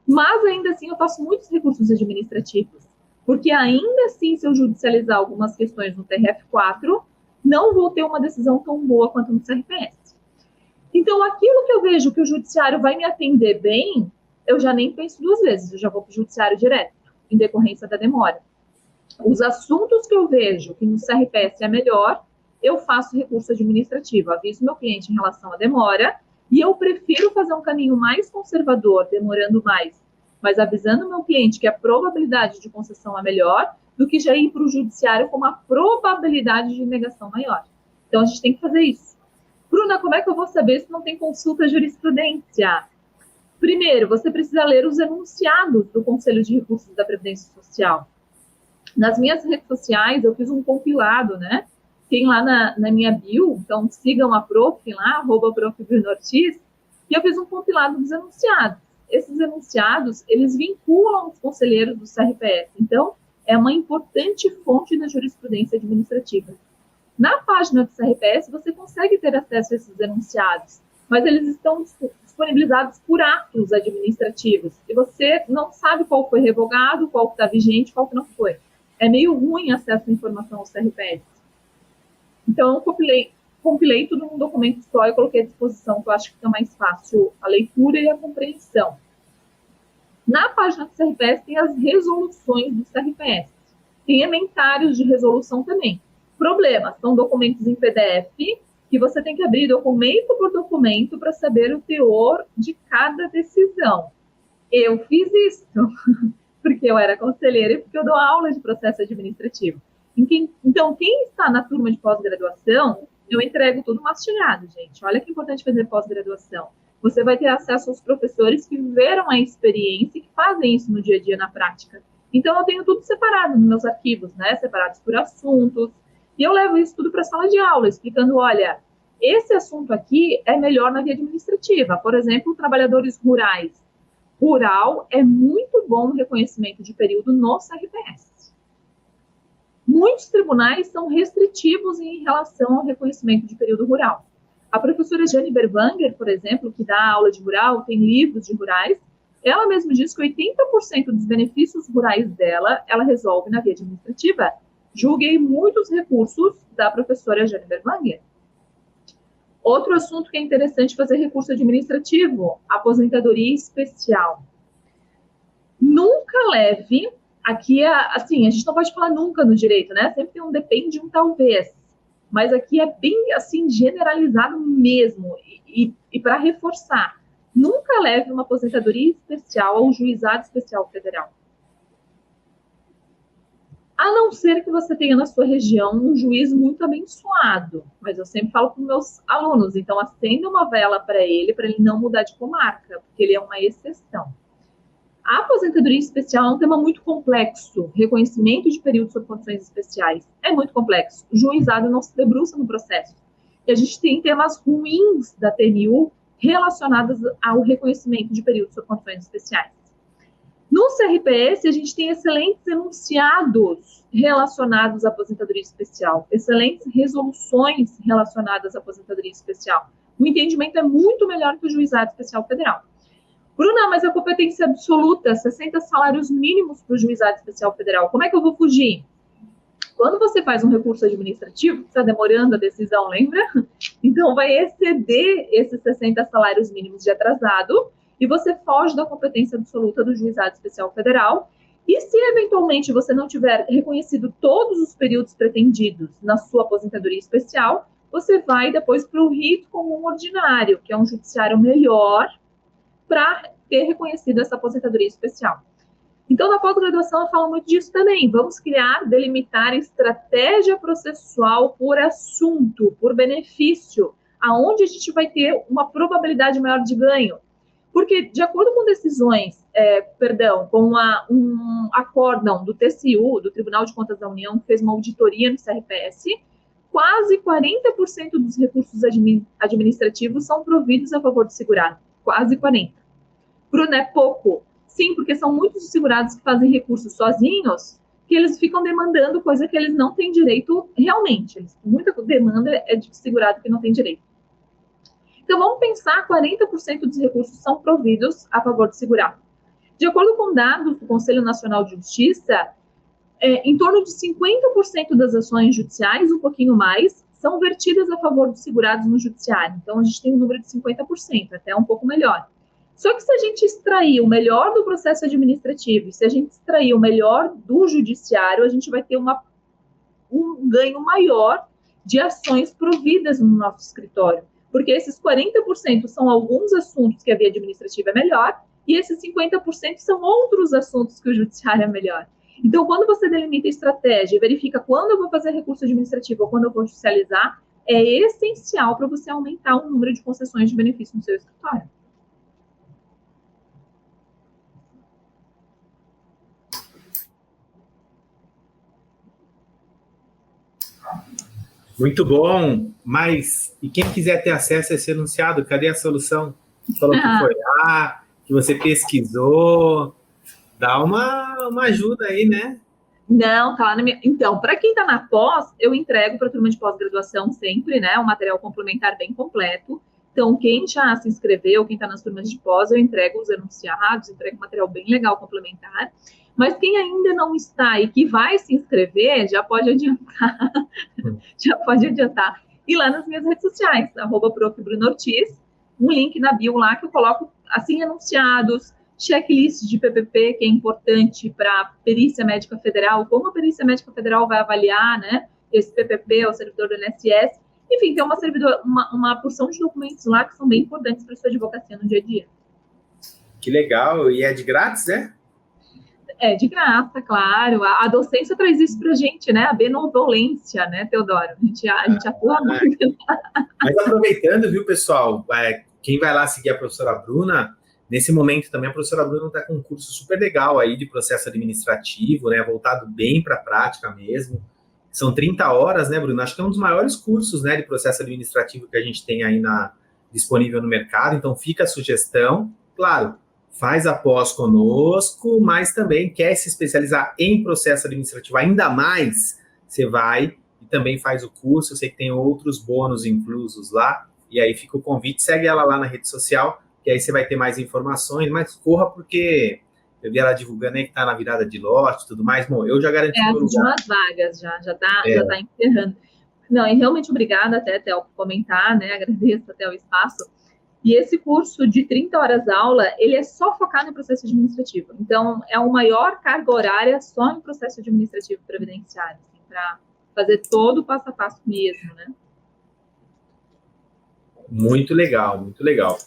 Mas, ainda assim, eu faço muitos recursos administrativos, porque ainda assim, se eu judicializar algumas questões no TRF4, não vou ter uma decisão tão boa quanto no CRPS. Então, aquilo que eu vejo que o judiciário vai me atender bem, eu já nem penso 2 vezes, eu já vou para o judiciário direto, em decorrência da demora. Os assuntos que eu vejo que no CRPS é melhor, eu faço recurso administrativo, aviso meu cliente em relação à demora, e eu prefiro fazer um caminho mais conservador, demorando mais, mas avisando meu cliente que a probabilidade de concessão é melhor, do que já ir para o judiciário com uma probabilidade de negação maior. Então, a gente tem que fazer isso. Bruna, como é que eu vou saber se não tem consulta à jurisprudência? Primeiro, você precisa ler os enunciados do Conselho de Recursos da Previdência Social. Nas minhas redes sociais, eu fiz um compilado, né? Tem lá na minha bio, então sigam a prof lá, @prof.brunoortiz, e eu fiz um compilado dos enunciados. Esses enunciados, eles vinculam os conselheiros do CRPS. Então, é uma importante fonte da jurisprudência administrativa. Na página do CRPS, você consegue ter acesso a esses enunciados, mas eles estão disponibilizados por atos administrativos, e você não sabe qual foi revogado, qual está vigente, qual que não foi. É meio ruim acesso à informação ao CRPS. Então, eu compilei tudo num documento só e coloquei à disposição, que eu acho que fica mais fácil a leitura e a compreensão. Na página do CRPS tem as resoluções do CRPS. Tem ementários de resolução também. Problema, são documentos em PDF que você tem que abrir documento por documento para saber o teor de cada decisão. Eu fiz isso porque eu era conselheira e porque eu dou aula de processo administrativo. Então, quem está na turma de pós-graduação, eu entrego tudo mastigado, gente. Olha que importante fazer pós-graduação. Você vai ter acesso aos professores que viveram a experiência e que fazem isso no dia a dia, na prática. Então, eu tenho tudo separado nos meus arquivos, né? Separados por assuntos. E eu levo isso tudo para a sala de aula, explicando, olha, esse assunto aqui é melhor na via administrativa. Por exemplo, trabalhadores rurais. Rural é muito bom no reconhecimento de período no CRPS. Muitos tribunais são restritivos em relação ao reconhecimento de período rural. A professora Jane Berwanger, por exemplo, que dá aula de rural, tem livros de rurais, ela mesma diz que 80% dos benefícios rurais dela, ela resolve na via administrativa. Julguei muitos recursos da professora Jane Berwanger. Outro assunto que é interessante fazer recurso administrativo, aposentadoria especial. Nunca leve... Aqui, assim, a gente não pode falar nunca no direito, né? Sempre tem um depende, um talvez. Mas aqui é bem, assim, generalizado mesmo. E para reforçar, nunca leve uma aposentadoria especial ao juizado especial federal. A não ser que você tenha na sua região um juiz muito abençoado. Mas eu sempre falo para os meus alunos, então acenda uma vela para ele não mudar de comarca, porque ele é uma exceção. A aposentadoria especial é um tema muito complexo. Reconhecimento de períodos sob condições especiais é muito complexo. O juizado não se debruça no processo. E a gente tem temas ruins da TNU relacionados ao reconhecimento de períodos sob condições especiais. No CRPS, a gente tem excelentes enunciados relacionados à aposentadoria especial, excelentes resoluções relacionadas à aposentadoria especial. O entendimento é muito melhor que o juizado especial federal. Bruna, mas a competência absoluta, 60 salários mínimos para o juizado especial federal, como é que eu vou fugir? Quando você faz um recurso administrativo, está demorando a decisão, lembra? Então, vai exceder esses 60 salários mínimos de atrasado e você foge da competência absoluta do juizado especial federal. E se, eventualmente, você não tiver reconhecido todos os períodos pretendidos na sua aposentadoria especial, você vai depois para o rito comum ordinário, que é um judiciário melhor, para ter reconhecido essa aposentadoria especial. Então, na pós-graduação, eu falo muito disso também. Vamos delimitar estratégia processual por assunto, por benefício, aonde a gente vai ter uma probabilidade maior de ganho. Porque, de acordo com decisões, com um acórdão do TCU, do Tribunal de Contas da União, que fez uma auditoria no CRPS, quase 40% dos recursos administrativos são providos a favor do segurado. Quase 40%. Bruno, é pouco? Sim, porque são muitos segurados que fazem recursos sozinhos, que eles ficam demandando coisa que eles não têm direito realmente. Muita demanda é de segurado que não tem direito. Então, vamos pensar, 40% dos recursos são providos a favor do segurado. De acordo com dados do Conselho Nacional de Justiça, em torno de 50% das ações judiciais, um pouquinho mais, são vertidas a favor dos segurados no judiciário. Então, a gente tem um número de 50%, até um pouco melhor. Só que se a gente extrair o melhor do processo administrativo, se a gente extrair o melhor do judiciário, a gente vai ter um ganho maior de ações providas no nosso escritório. Porque esses 40% são alguns assuntos que a via administrativa é melhor, e esses 50% são outros assuntos que o judiciário é melhor. Então, quando você delimita a estratégia e verifica quando eu vou fazer recurso administrativo ou quando eu vou judicializar, é essencial para você aumentar o número de concessões de benefício no seu escritório. Muito bom, mas e quem quiser ter acesso a esse enunciado, cadê a solução? Você falou que foi lá, que você pesquisou, dá uma ajuda aí, né? Não, tá lá na minha... Então, para quem está na pós, eu entrego para a turma de pós-graduação sempre, né, um material complementar bem completo. Então, quem já se inscreveu, quem está nas turmas de pós, eu entrego os enunciados, entrego um material bem legal complementar. Mas quem ainda não está e que vai se inscrever, já pode adiantar. Já pode adiantar. E lá nas minhas redes sociais, @prof.bruno.ortiz, um link na bio lá que eu coloco, assim, enunciados, checklist de PPP, que é importante para a perícia médica federal, como a perícia médica federal vai avaliar, né, esse PPP, o servidor do INSS. Enfim, tem uma porção de documentos lá que são bem importantes para a sua advocacia no dia a dia. Que legal. E é de grátis, né? É de graça, claro. A docência traz isso para a gente, né? A benevolência, né, Teodoro? A gente atua muito. Mas aproveitando, viu, pessoal? Quem vai lá seguir a professora Bruna, nesse momento também a professora Bruna está com um curso super legal aí de processo administrativo, né? Voltado bem para a prática mesmo. São 30 horas, né, Bruna? Acho que é um dos maiores cursos, né, de processo administrativo que a gente tem aí disponível no mercado. Então, fica a sugestão. Claro, faz a pós conosco, mas também quer se especializar em processo administrativo ainda mais, você vai e também faz o curso. Eu sei que tem outros bônus inclusos lá, e aí fica o convite, segue ela lá na rede social, que aí você vai ter mais informações, mas corra porque eu vi ela divulgando aí que tá na virada de lote e tudo mais. Bom, eu já garanti meu lugar. As últimas vagas já tá encerrando. Não, e realmente obrigada até, Theo, por comentar, né? Agradeço até o espaço. E esse curso de 30 horas aula, ele é só focado no processo administrativo. Então, é uma maior carga horária só em processo administrativo previdenciário, assim, para fazer todo o passo a passo mesmo, né? Muito legal, muito legal.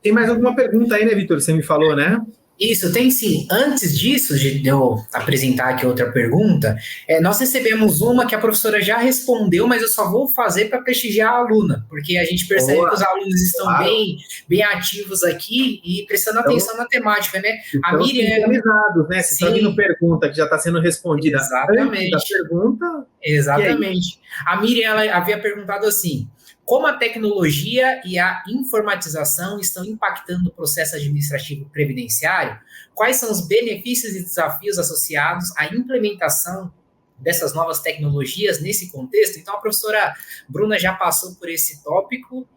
Tem mais alguma pergunta aí, né, Vitor? Você me falou, né? Isso, tem sim. Antes disso, de eu apresentar aqui outra pergunta, nós recebemos uma que a professora já respondeu, mas eu só vou fazer para prestigiar a aluna, porque a gente percebe que os alunos estão bem ativos aqui e prestando atenção na temática, né? A Miriam... né? Você está vindo pergunta que já está sendo respondida. Exatamente. Antes da pergunta. Exatamente. A Miriam ela havia perguntado assim: como a tecnologia e a informatização estão impactando o processo administrativo previdenciário? Quais são os benefícios e desafios associados à implementação dessas novas tecnologias nesse contexto? Então, a professora Bruna já passou por esse tópico,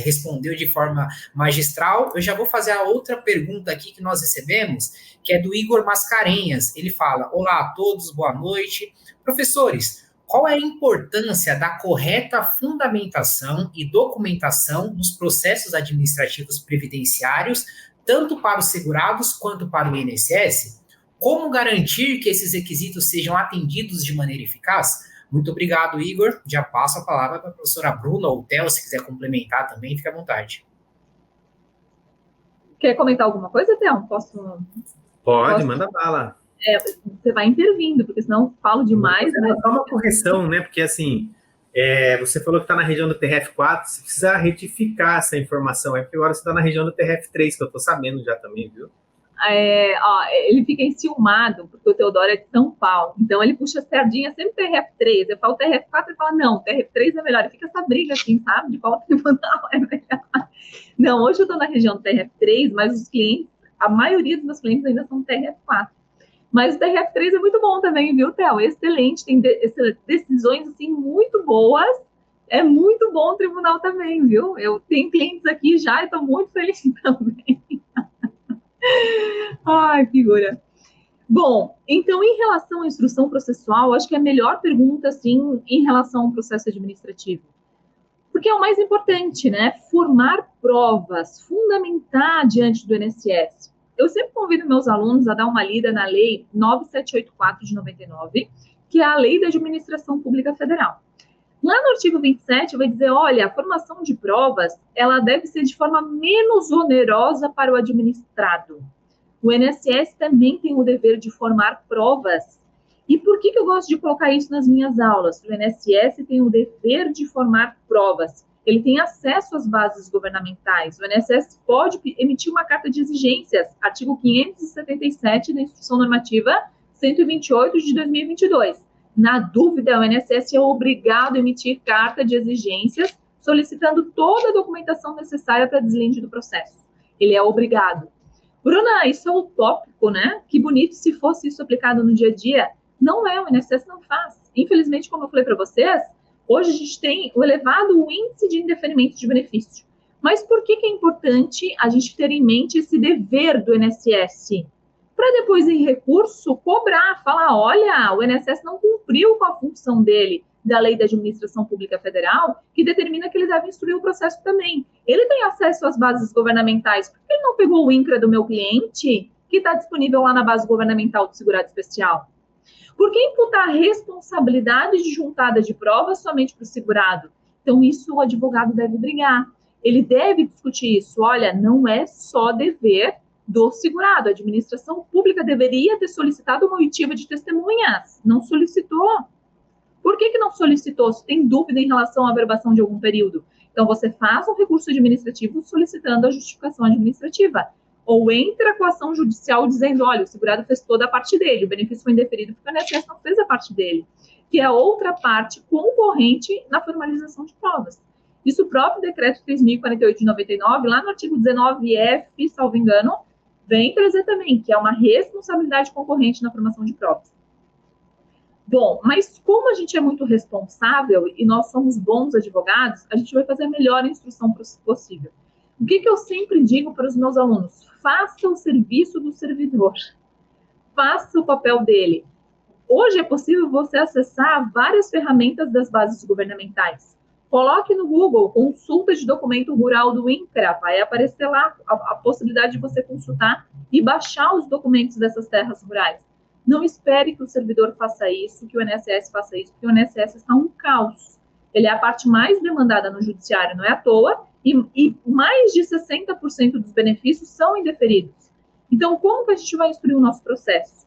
respondeu de forma magistral. Eu já vou fazer a outra pergunta aqui que nós recebemos, que é do Igor Mascarenhas. Ele fala: olá a todos, boa noite. Professores, qual é a importância da correta fundamentação e documentação nos processos administrativos previdenciários, tanto para os segurados quanto para o INSS? Como garantir que esses requisitos sejam atendidos de maneira eficaz? Muito obrigado, Igor. Já passo a palavra para a professora Bruna ou o Theo, se quiser complementar também, fique à vontade. Quer comentar alguma coisa, Theo? Pode, manda bala. Você vai intervindo, porque senão falo demais. Né? Só uma correção, né? Porque assim, você falou que está na região do TRF4, você precisa retificar essa informação, porque agora você está na região do TRF3, que eu estou sabendo já também, viu? Ele fica enciumado, porque o Teodoro é de São Paulo, então ele puxa a sardinha sempre TRF3, eu falo TRF4, ele fala, não, TRF3 é melhor, e fica essa briga assim, sabe, de qual tribunal é melhor. Não, hoje eu estou na região do TRF3, mas os clientes, a maioria dos meus clientes ainda são TRF4. Mas o TRF3 é muito bom também, viu, Theo? Excelente, tem decisões, assim, muito boas. É muito bom o tribunal também, viu? Eu tenho clientes aqui já e estou muito feliz também. Ai, figura. Bom, então, em relação à instrução processual, acho que é a melhor pergunta, assim, em relação ao processo administrativo. Porque é o mais importante, né? Formar provas, fundamentar diante do INSS. Eu sempre convido meus alunos a dar uma lida na Lei 9784 de 99, que é a Lei da Administração Pública Federal. Lá no artigo 27 vai dizer, olha, a formação de provas, ela deve ser de forma menos onerosa para o administrado. O INSS também tem o dever de formar provas. E por que eu gosto de colocar isso nas minhas aulas? O INSS tem o dever de formar provas. Ele tem acesso às bases governamentais. O INSS pode emitir uma carta de exigências, artigo 577 da Instrução Normativa 128 de 2022. Na dúvida, o INSS é obrigado a emitir carta de exigências, solicitando toda a documentação necessária para deslinde do processo. Ele é obrigado. Bruna, isso é utópico, né? Que bonito se fosse isso aplicado no dia a dia. Não é, o INSS não faz. Infelizmente, como eu falei para vocês, hoje a gente tem o elevado índice de indeferimento de benefício. Mas por que é importante a gente ter em mente esse dever do INSS? Para depois, em recurso, cobrar, falar, olha, o INSS não cumpriu com a função dele, da Lei da Administração Pública Federal, que determina que ele deve instruir o processo também. Ele tem acesso às bases governamentais, por que ele não pegou o INCRA do meu cliente, que está disponível lá na base governamental do segurado especial? Por que imputar a responsabilidade de juntada de provas somente para o segurado? Então, isso o advogado deve brigar. Ele deve discutir isso. Olha, não é só dever do segurado. A administração pública deveria ter solicitado uma oitiva de testemunhas. Não solicitou. Por que não solicitou? Se tem dúvida em relação à averbação de algum período. Então, você faz um recurso administrativo solicitando a justificação administrativa. Ou entra com a ação judicial dizendo, olha, o segurado fez toda a parte dele, o benefício foi indeferido porque o INSS não fez a parte dele, que é a outra parte concorrente na formalização de provas. Isso o próprio decreto 3.048 de 99, lá no artigo 19F, salvo engano, vem trazer também, que é uma responsabilidade concorrente na formação de provas. Bom, mas como a gente é muito responsável e nós somos bons advogados, a gente vai fazer a melhor instrução possível. O que eu sempre digo para os meus alunos? Faça o serviço do servidor. Faça o papel dele. Hoje é possível você acessar várias ferramentas das bases governamentais. Coloque no Google, consulta de documento rural do INCRA, vai aparecer lá a possibilidade de você consultar e baixar os documentos dessas terras rurais. Não espere que o servidor faça isso, que o INSS faça isso, porque o INSS está um caos. Ele é a parte mais demandada no judiciário, não é à toa, e mais de 60% dos benefícios são indeferidos. Então, como que a gente vai instruir o nosso processo?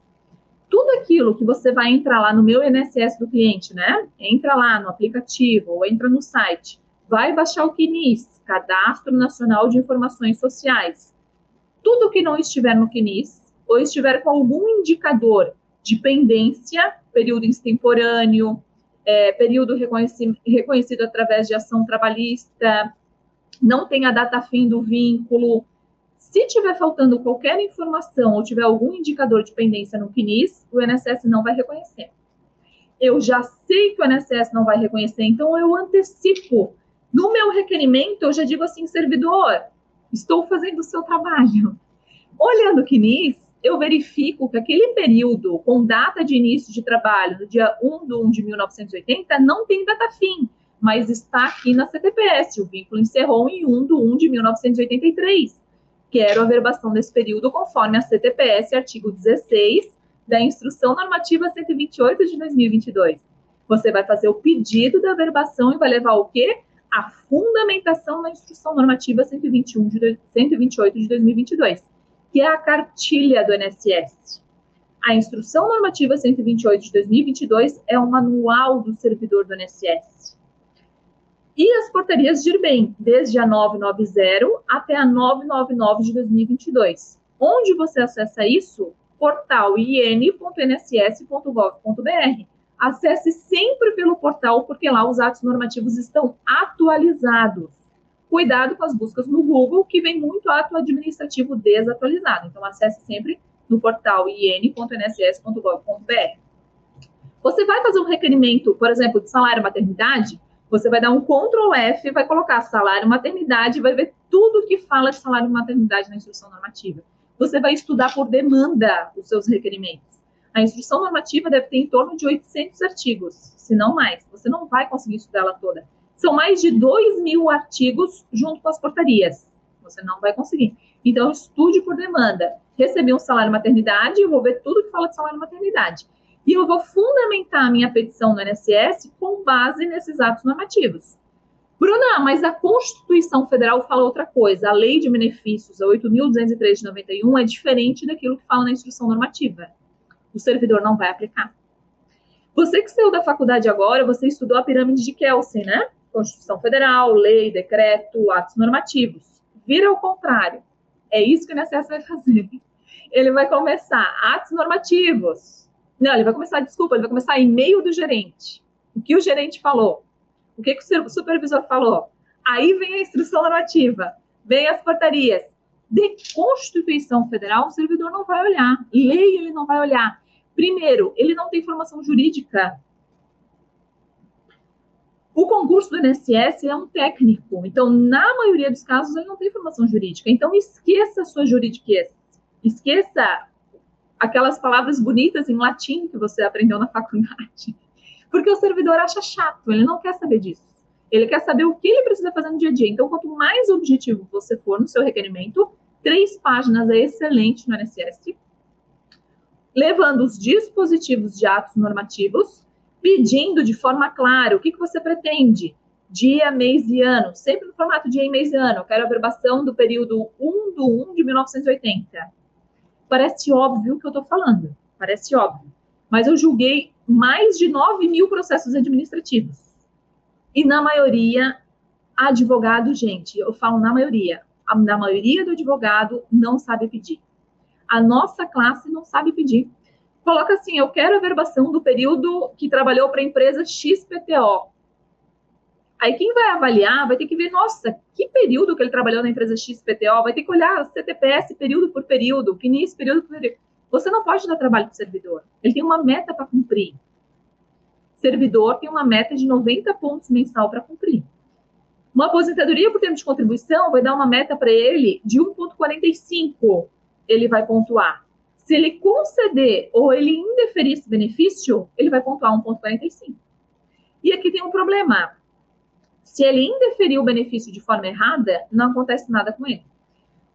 Tudo aquilo que você vai entrar lá no meu INSS do cliente, né? Entra lá no aplicativo ou entra no site, vai baixar o CNIS, Cadastro Nacional de Informações Sociais. Tudo que não estiver no CNIS, ou estiver com algum indicador de pendência, período extemporâneo, período reconhecido através de ação trabalhista, não tem a data fim do vínculo. Se tiver faltando qualquer informação ou tiver algum indicador de pendência no CNIS, o INSS não vai reconhecer. Eu já sei que o INSS não vai reconhecer, então eu antecipo. No meu requerimento, eu já digo assim, servidor, estou fazendo o seu trabalho. Olhando o CNIS, eu verifico que aquele período com data de início de trabalho, no dia 1/1/1980, não tem data fim, mas está aqui na CTPS. O vínculo encerrou em 1/1/1983. Quero a averbação desse período conforme a CTPS, artigo 16 da Instrução Normativa 128 de 2022. Você vai fazer o pedido da averbação e vai levar o quê? A fundamentação da Instrução Normativa 128 de 2022. Que é a cartilha do INSS. A Instrução Normativa 128 de 2022 é o manual do servidor do INSS. E as portarias de IRBEM, desde a 990 até a 999 de 2022. Onde você acessa isso? Portal in.nss.gov.br. Acesse sempre pelo portal, porque lá os atos normativos estão atualizados. Cuidado com as buscas no Google, que vem muito ato administrativo desatualizado. Então, acesse sempre no portal in.nss.gov.br. Você vai fazer um requerimento, por exemplo, de salário maternidade, você vai dar um Ctrl F, vai colocar salário maternidade, vai ver tudo que fala de salário maternidade na instrução normativa. Você vai estudar por demanda os seus requerimentos. A instrução normativa deve ter em torno de 800 artigos, se não mais. Você não vai conseguir estudar ela toda. São mais de 2.000 artigos junto com as portarias. Você não vai conseguir. Então, estude por demanda. Recebi um salário maternidade, eu vou ver tudo que fala de salário maternidade. E eu vou fundamentar a minha petição no INSS com base nesses atos normativos. Bruna, mas a Constituição Federal fala outra coisa. A Lei de Benefícios, a 8.203 de 91, é diferente daquilo que fala na instrução normativa. O servidor não vai aplicar. Você que saiu da faculdade agora, você estudou a pirâmide de Kelsen, né? Constituição Federal, lei, decreto, atos normativos. Vira ao contrário. É isso que o INSS vai fazer. Ele vai começar atos normativos. Não, ele vai começar e-mail do gerente. O que o gerente falou? O que o supervisor falou? Aí vem a instrução normativa, vem as portarias. De Constituição Federal, o servidor não vai olhar. Lei, ele não vai olhar. Primeiro, ele não tem formação jurídica. O concurso do INSS é um técnico. Então, na maioria dos casos, ele não tem formação jurídica. Então, esqueça a sua juridiquês. Esqueça aquelas palavras bonitas em latim que você aprendeu na faculdade. Porque o servidor acha chato, ele não quer saber disso. Ele quer saber o que ele precisa fazer no dia a dia. Então, quanto mais objetivo você for no seu requerimento, 3 páginas é excelente no INSS. levando os dispositivos de atos normativos, pedindo de forma clara o que você pretende, dia, mês e ano, sempre no formato dia, mês e ano. Eu quero a verbação do período 1/1 de 1980. Parece óbvio o que eu estou falando, parece óbvio. Mas eu julguei mais de 9.000 processos administrativos. E na maioria, advogado, gente, eu falo na maioria do advogado não sabe pedir. A nossa classe não sabe pedir. Coloca assim, eu quero a verbação do período que trabalhou para a empresa XPTO. Aí quem vai avaliar vai ter que ver, nossa, que período que ele trabalhou na empresa XPTO, vai ter que olhar CTPS período por período, CNIS período por período. Você não pode dar trabalho para o servidor. Ele tem uma meta para cumprir. O servidor tem uma meta de 90 pontos mensal para cumprir. Uma aposentadoria por tempo de contribuição vai dar uma meta para ele de 1,45. Ele vai pontuar. Se ele conceder ou ele indeferir esse benefício, ele vai pontuar 1,45. E aqui tem um problema. Se ele indeferir o benefício de forma errada, não acontece nada com ele.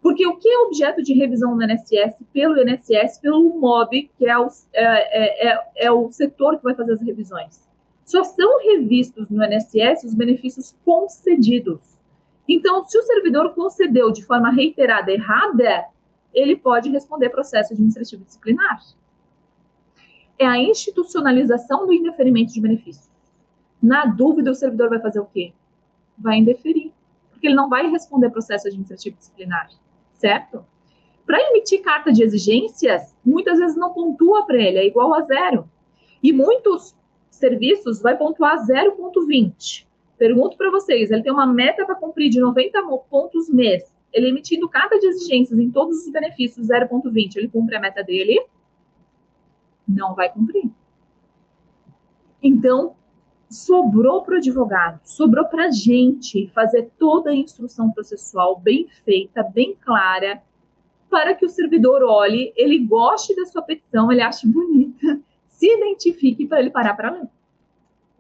Porque o que é objeto de revisão no INSS, pelo MOB, que é o setor que vai fazer as revisões? Só são revistos no INSS os benefícios concedidos. Então, se o servidor concedeu de forma reiterada errada, ele pode responder processo administrativo disciplinar. É a institucionalização do indeferimento de benefícios. Na dúvida, o servidor vai fazer o quê? Vai indeferir, porque ele não vai responder processo administrativo disciplinar, certo? Para emitir carta de exigências, muitas vezes não pontua para ele, é igual a 0. E muitos serviços vai pontuar 0,20. Pergunto para vocês, ele tem uma meta para cumprir de 90 pontos mês, ele emitindo carta de exigências em todos os benefícios 0,20, ele cumpre a meta dele? Não vai cumprir. Então, sobrou para o advogado, sobrou para a gente fazer toda a instrução processual bem feita, bem clara, para que o servidor olhe, ele goste da sua petição, ele ache bonita, se identifique para ele parar para ler.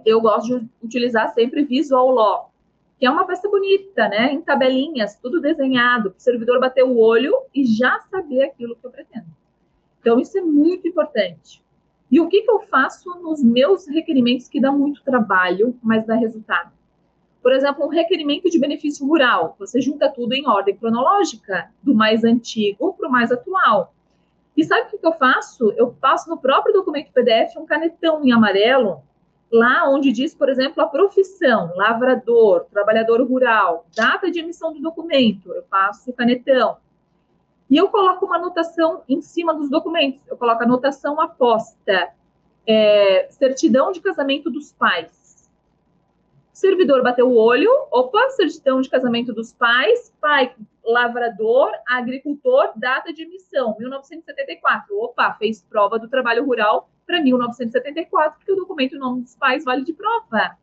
Eu gosto de utilizar sempre Visual Law, que é uma peça bonita, né? Em tabelinhas, tudo desenhado, para o servidor bater o olho e já saber aquilo que eu pretendo. Então, isso é muito importante. E o que eu faço nos meus requerimentos que dá muito trabalho, mas dá resultado? Por exemplo, um requerimento de benefício rural. Você junta tudo em ordem cronológica, do mais antigo para o mais atual. E sabe o que eu faço? Eu passo no próprio documento PDF um canetão em amarelo, lá onde diz, por exemplo, a profissão, lavrador, trabalhador rural, data de emissão do documento. Eu passo o canetão. E eu coloco uma anotação em cima dos documentos. Eu coloco a anotação aposta, certidão de casamento dos pais. O servidor bateu o olho, opa, certidão de casamento dos pais, pai lavrador, agricultor, data de emissão, 1974. Opa, fez prova do trabalho rural para 1974, porque o documento em nome dos pais vale de prova.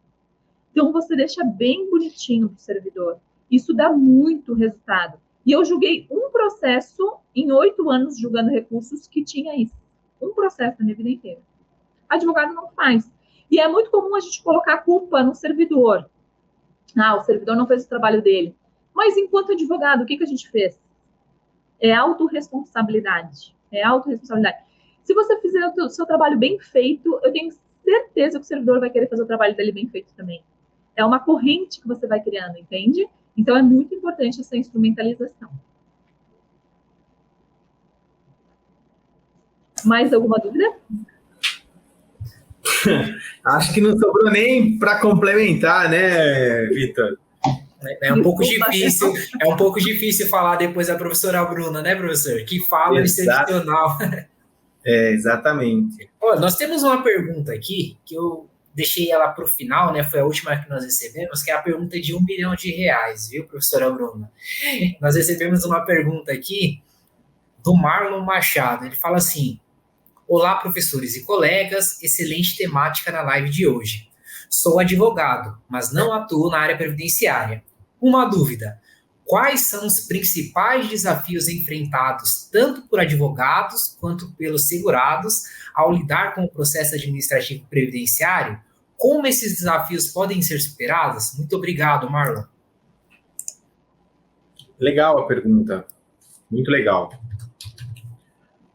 Então, você deixa bem bonitinho para o servidor. Isso dá muito resultado. E eu julguei um processo em 8 anos julgando recursos que tinha isso. Um processo na minha vida inteira. Advogado não faz. E é muito comum a gente colocar a culpa no servidor. Ah, o servidor não fez o trabalho dele. Mas enquanto advogado, o que a gente fez? É autorresponsabilidade. É autorresponsabilidade. Se você fizer o seu trabalho bem feito, eu tenho certeza que o servidor vai querer fazer o trabalho dele bem feito também. É uma corrente que você vai criando, entende? Então, é muito importante essa instrumentalização. Mais alguma dúvida? Acho que não sobrou nem para complementar, né, Vitor? É um pouco difícil, falar depois da professora Bruna, né, professor? Que fala excepcional. Exatamente. Ó, nós temos uma pergunta aqui, que eu deixei ela para o final, né? Foi a última que nós recebemos, que é a pergunta de R$1 milhão, viu, professora Bruna? Nós recebemos uma pergunta aqui do Marlon Machado. Ele fala assim: olá, professores e colegas, excelente temática na live de hoje. Sou advogado, mas não atuo na área previdenciária. Uma dúvida: quais são os principais desafios enfrentados tanto por advogados quanto pelos segurados ao lidar com o processo administrativo previdenciário? Como esses desafios podem ser superados? Muito obrigado, Marlon. Legal a pergunta. Muito legal.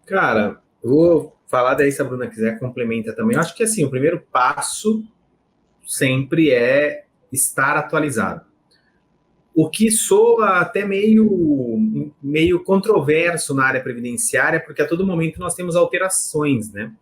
Cara, eu vou falar, daí se a Bruna quiser complementa também. Eu acho que assim, o primeiro passo sempre é estar atualizado. O que soa até meio controverso na área previdenciária, porque a todo momento nós temos alterações, né?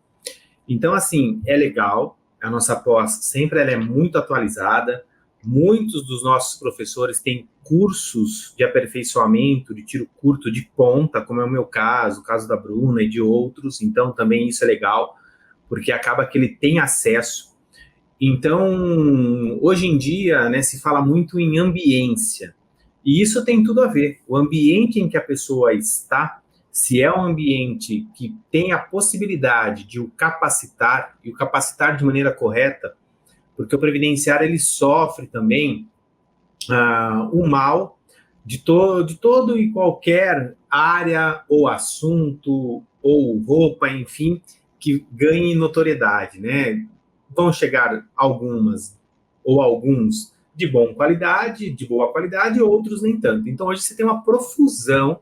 Então, assim, é legal, a nossa pós sempre ela é muito atualizada, muitos dos nossos professores têm cursos de aperfeiçoamento, de tiro curto, de ponta, como é o meu caso, o caso da Bruna e de outros, então também isso é legal, porque acaba que ele tem acesso. Então, hoje em dia, né, se fala muito em ambiência, e isso tem tudo a ver. O ambiente em que a pessoa está, se é um ambiente que tem a possibilidade de o capacitar, e o capacitar de maneira correta, porque o previdenciário ele sofre também o mal de todo e qualquer área ou assunto ou roupa, enfim, que ganhe notoriedade, né? Vão chegar algumas ou alguns de boa qualidade, outros nem tanto. Então, hoje você tem uma profusão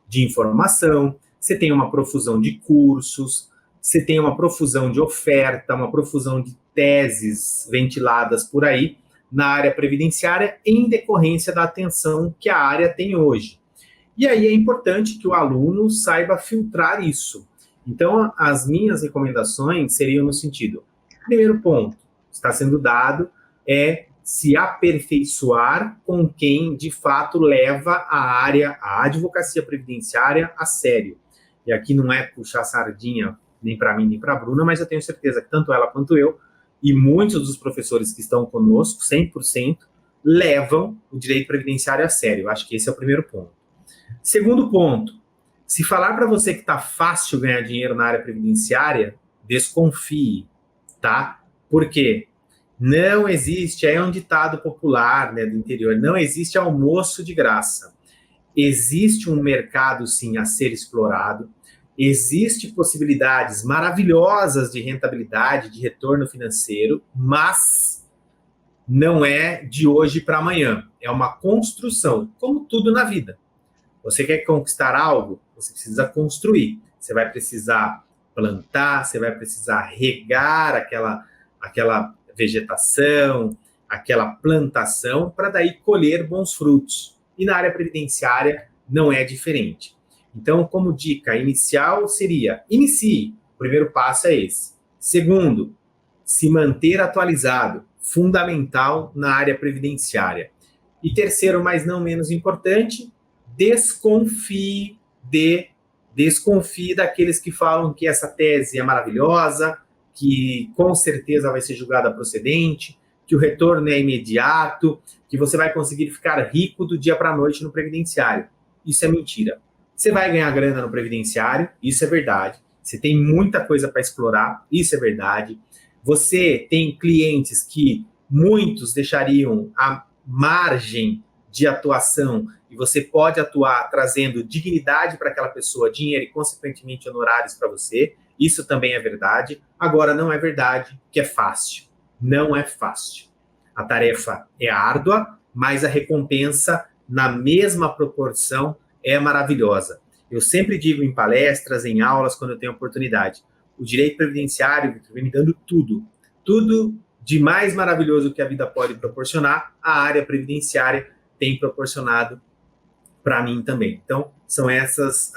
de informação, você tem uma profusão de cursos, você tem uma profusão de oferta, uma profusão de teses ventiladas por aí na área previdenciária em decorrência da atenção que a área tem hoje. E aí é importante que o aluno saiba filtrar isso. Então, as minhas recomendações seriam no sentido: primeiro ponto, está sendo dado, é se aperfeiçoar com quem, de fato, leva a advocacia previdenciária a sério. E aqui não é puxar sardinha nem para mim, nem para a Bruna, mas eu tenho certeza que tanto ela quanto eu, e muitos dos professores que estão conosco, 100%, levam o direito previdenciário a sério. Eu acho que esse é o primeiro ponto. Segundo ponto, se falar para você que está fácil ganhar dinheiro na área previdenciária, desconfie, tá? Por quê? Não existe, é um ditado popular, né, do interior, não existe almoço de graça. Existe um mercado, sim, a ser explorado, existe possibilidades maravilhosas de rentabilidade, de retorno financeiro, mas não é de hoje para amanhã, é uma construção, como tudo na vida. Você quer conquistar algo, você precisa construir, você vai precisar plantar, você vai precisar regar aquela vegetação, aquela plantação, para daí colher bons frutos. E na área previdenciária não é diferente. Então, como dica inicial seria, inicie. O primeiro passo é esse. Segundo, se manter atualizado, fundamental na área previdenciária. E terceiro, mas não menos importante, desconfie daqueles que falam que essa tese é maravilhosa, que com certeza vai ser julgada procedente, que o retorno é imediato, que você vai conseguir ficar rico do dia para a noite no previdenciário. Isso é mentira. Você vai ganhar grana no previdenciário, isso é verdade. Você tem muita coisa para explorar, isso é verdade. Você tem clientes que muitos deixariam a margem de atuação e você pode atuar trazendo dignidade para aquela pessoa, dinheiro e, consequentemente, honorários para você. Isso também é verdade. Agora, não é verdade que é fácil. Não é fácil. A tarefa é árdua, mas a recompensa, na mesma proporção, é maravilhosa. Eu sempre digo em palestras, em aulas, quando eu tenho oportunidade, o direito previdenciário vem me dando tudo de mais maravilhoso que a vida pode proporcionar, a área previdenciária tem proporcionado para mim também. Então, são essas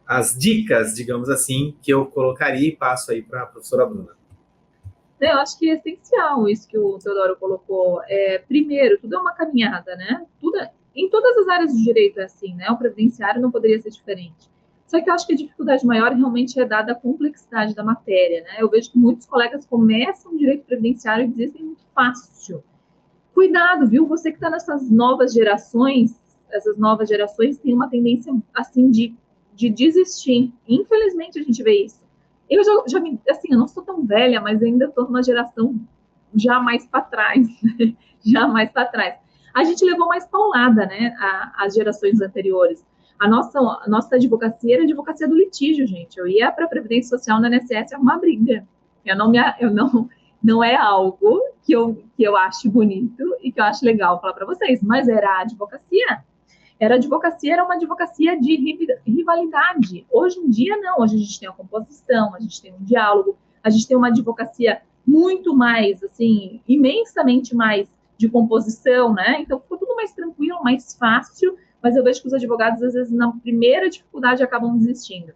as dicas, digamos assim, que eu colocaria e passo aí para a professora Bruna. Eu acho que é essencial isso que o Teodoro colocou. Primeiro, tudo é uma caminhada, né? Em todas as áreas do direito é assim, né? O previdenciário não poderia ser diferente. Só que eu acho que a dificuldade maior realmente é dada a complexidade da matéria, né? Eu vejo que muitos colegas começam o direito previdenciário e desistem muito fácil. Cuidado, viu? Você que está nessas novas gerações, essas novas gerações têm uma tendência, assim, de desistir. Infelizmente, a gente vê isso. Eu eu não sou tão velha, mas ainda estou numa geração já mais para trás, né? Já mais para trás. A gente levou mais paulada, né? As gerações anteriores. A nossa advocacia era a advocacia do litígio, gente. Eu ia para a Previdência Social na INSS arrumar briga. Não é algo que eu ache bonito e que eu acho legal falar para vocês, mas era a advocacia. A advocacia era uma advocacia de rivalidade. Hoje em dia, não. Hoje a gente tem uma composição, a gente tem um diálogo, a gente tem uma advocacia muito mais, assim, imensamente mais de composição, né? Então, ficou tudo mais tranquilo, mais fácil, mas eu vejo que os advogados, às vezes, na primeira dificuldade, acabam desistindo.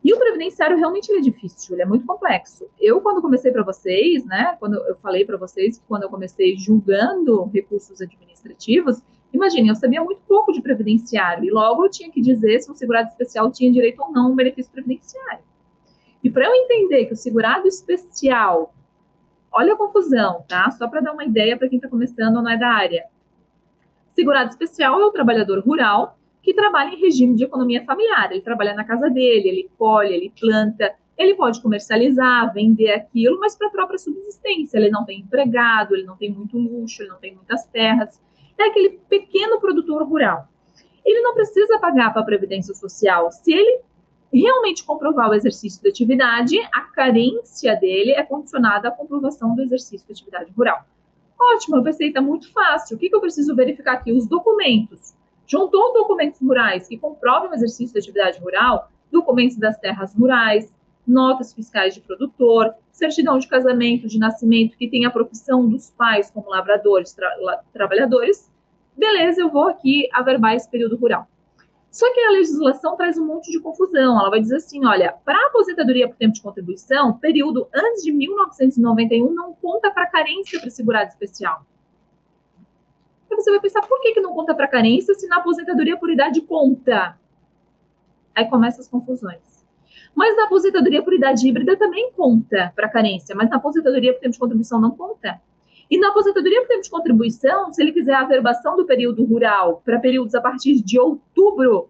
E o previdenciário realmente é difícil, ele é muito complexo. Eu, quando comecei para vocês, né, quando eu falei para vocês, quando eu comecei julgando recursos administrativos, imagine, eu sabia muito pouco de previdenciário, e logo eu tinha que dizer se um segurado especial tinha direito ou não a um benefício previdenciário. E para eu entender que o segurado especial, olha a confusão, tá? Só para dar uma ideia para quem está começando ou não é da área. Segurado especial é o trabalhador rural que trabalha em regime de economia familiar. Ele trabalha na casa dele, ele colhe, ele planta, ele pode comercializar, vender aquilo, mas para a própria subsistência. Ele não tem empregado, ele não tem muito luxo, ele não tem muitas terras. É aquele pequeno produtor rural. Ele não precisa pagar para a Previdência Social. Se ele realmente comprovar o exercício da atividade, a carência dele é condicionada à comprovação do exercício da atividade rural. Ótimo, eu pensei, está muito fácil. O que eu preciso verificar aqui? Os documentos. Juntou documentos rurais que comprovem o exercício da atividade rural, documentos das terras rurais, notas fiscais de produtor, certidão de casamento, de nascimento, que tem a profissão dos pais como lavradores, trabalhadores. Beleza, eu vou aqui averbar esse período rural. Só que a legislação traz um monte de confusão. Ela vai dizer assim, olha, para a aposentadoria por tempo de contribuição, período antes de 1991 não conta para carência para segurado especial. Aí você vai pensar, por que não conta para carência se na aposentadoria por idade conta? Aí começam as confusões. Mas na aposentadoria por idade híbrida também conta para carência, mas na aposentadoria por tempo de contribuição não conta. E na aposentadoria por tempo de contribuição, se ele quiser a averbação do período rural para períodos a partir de outubro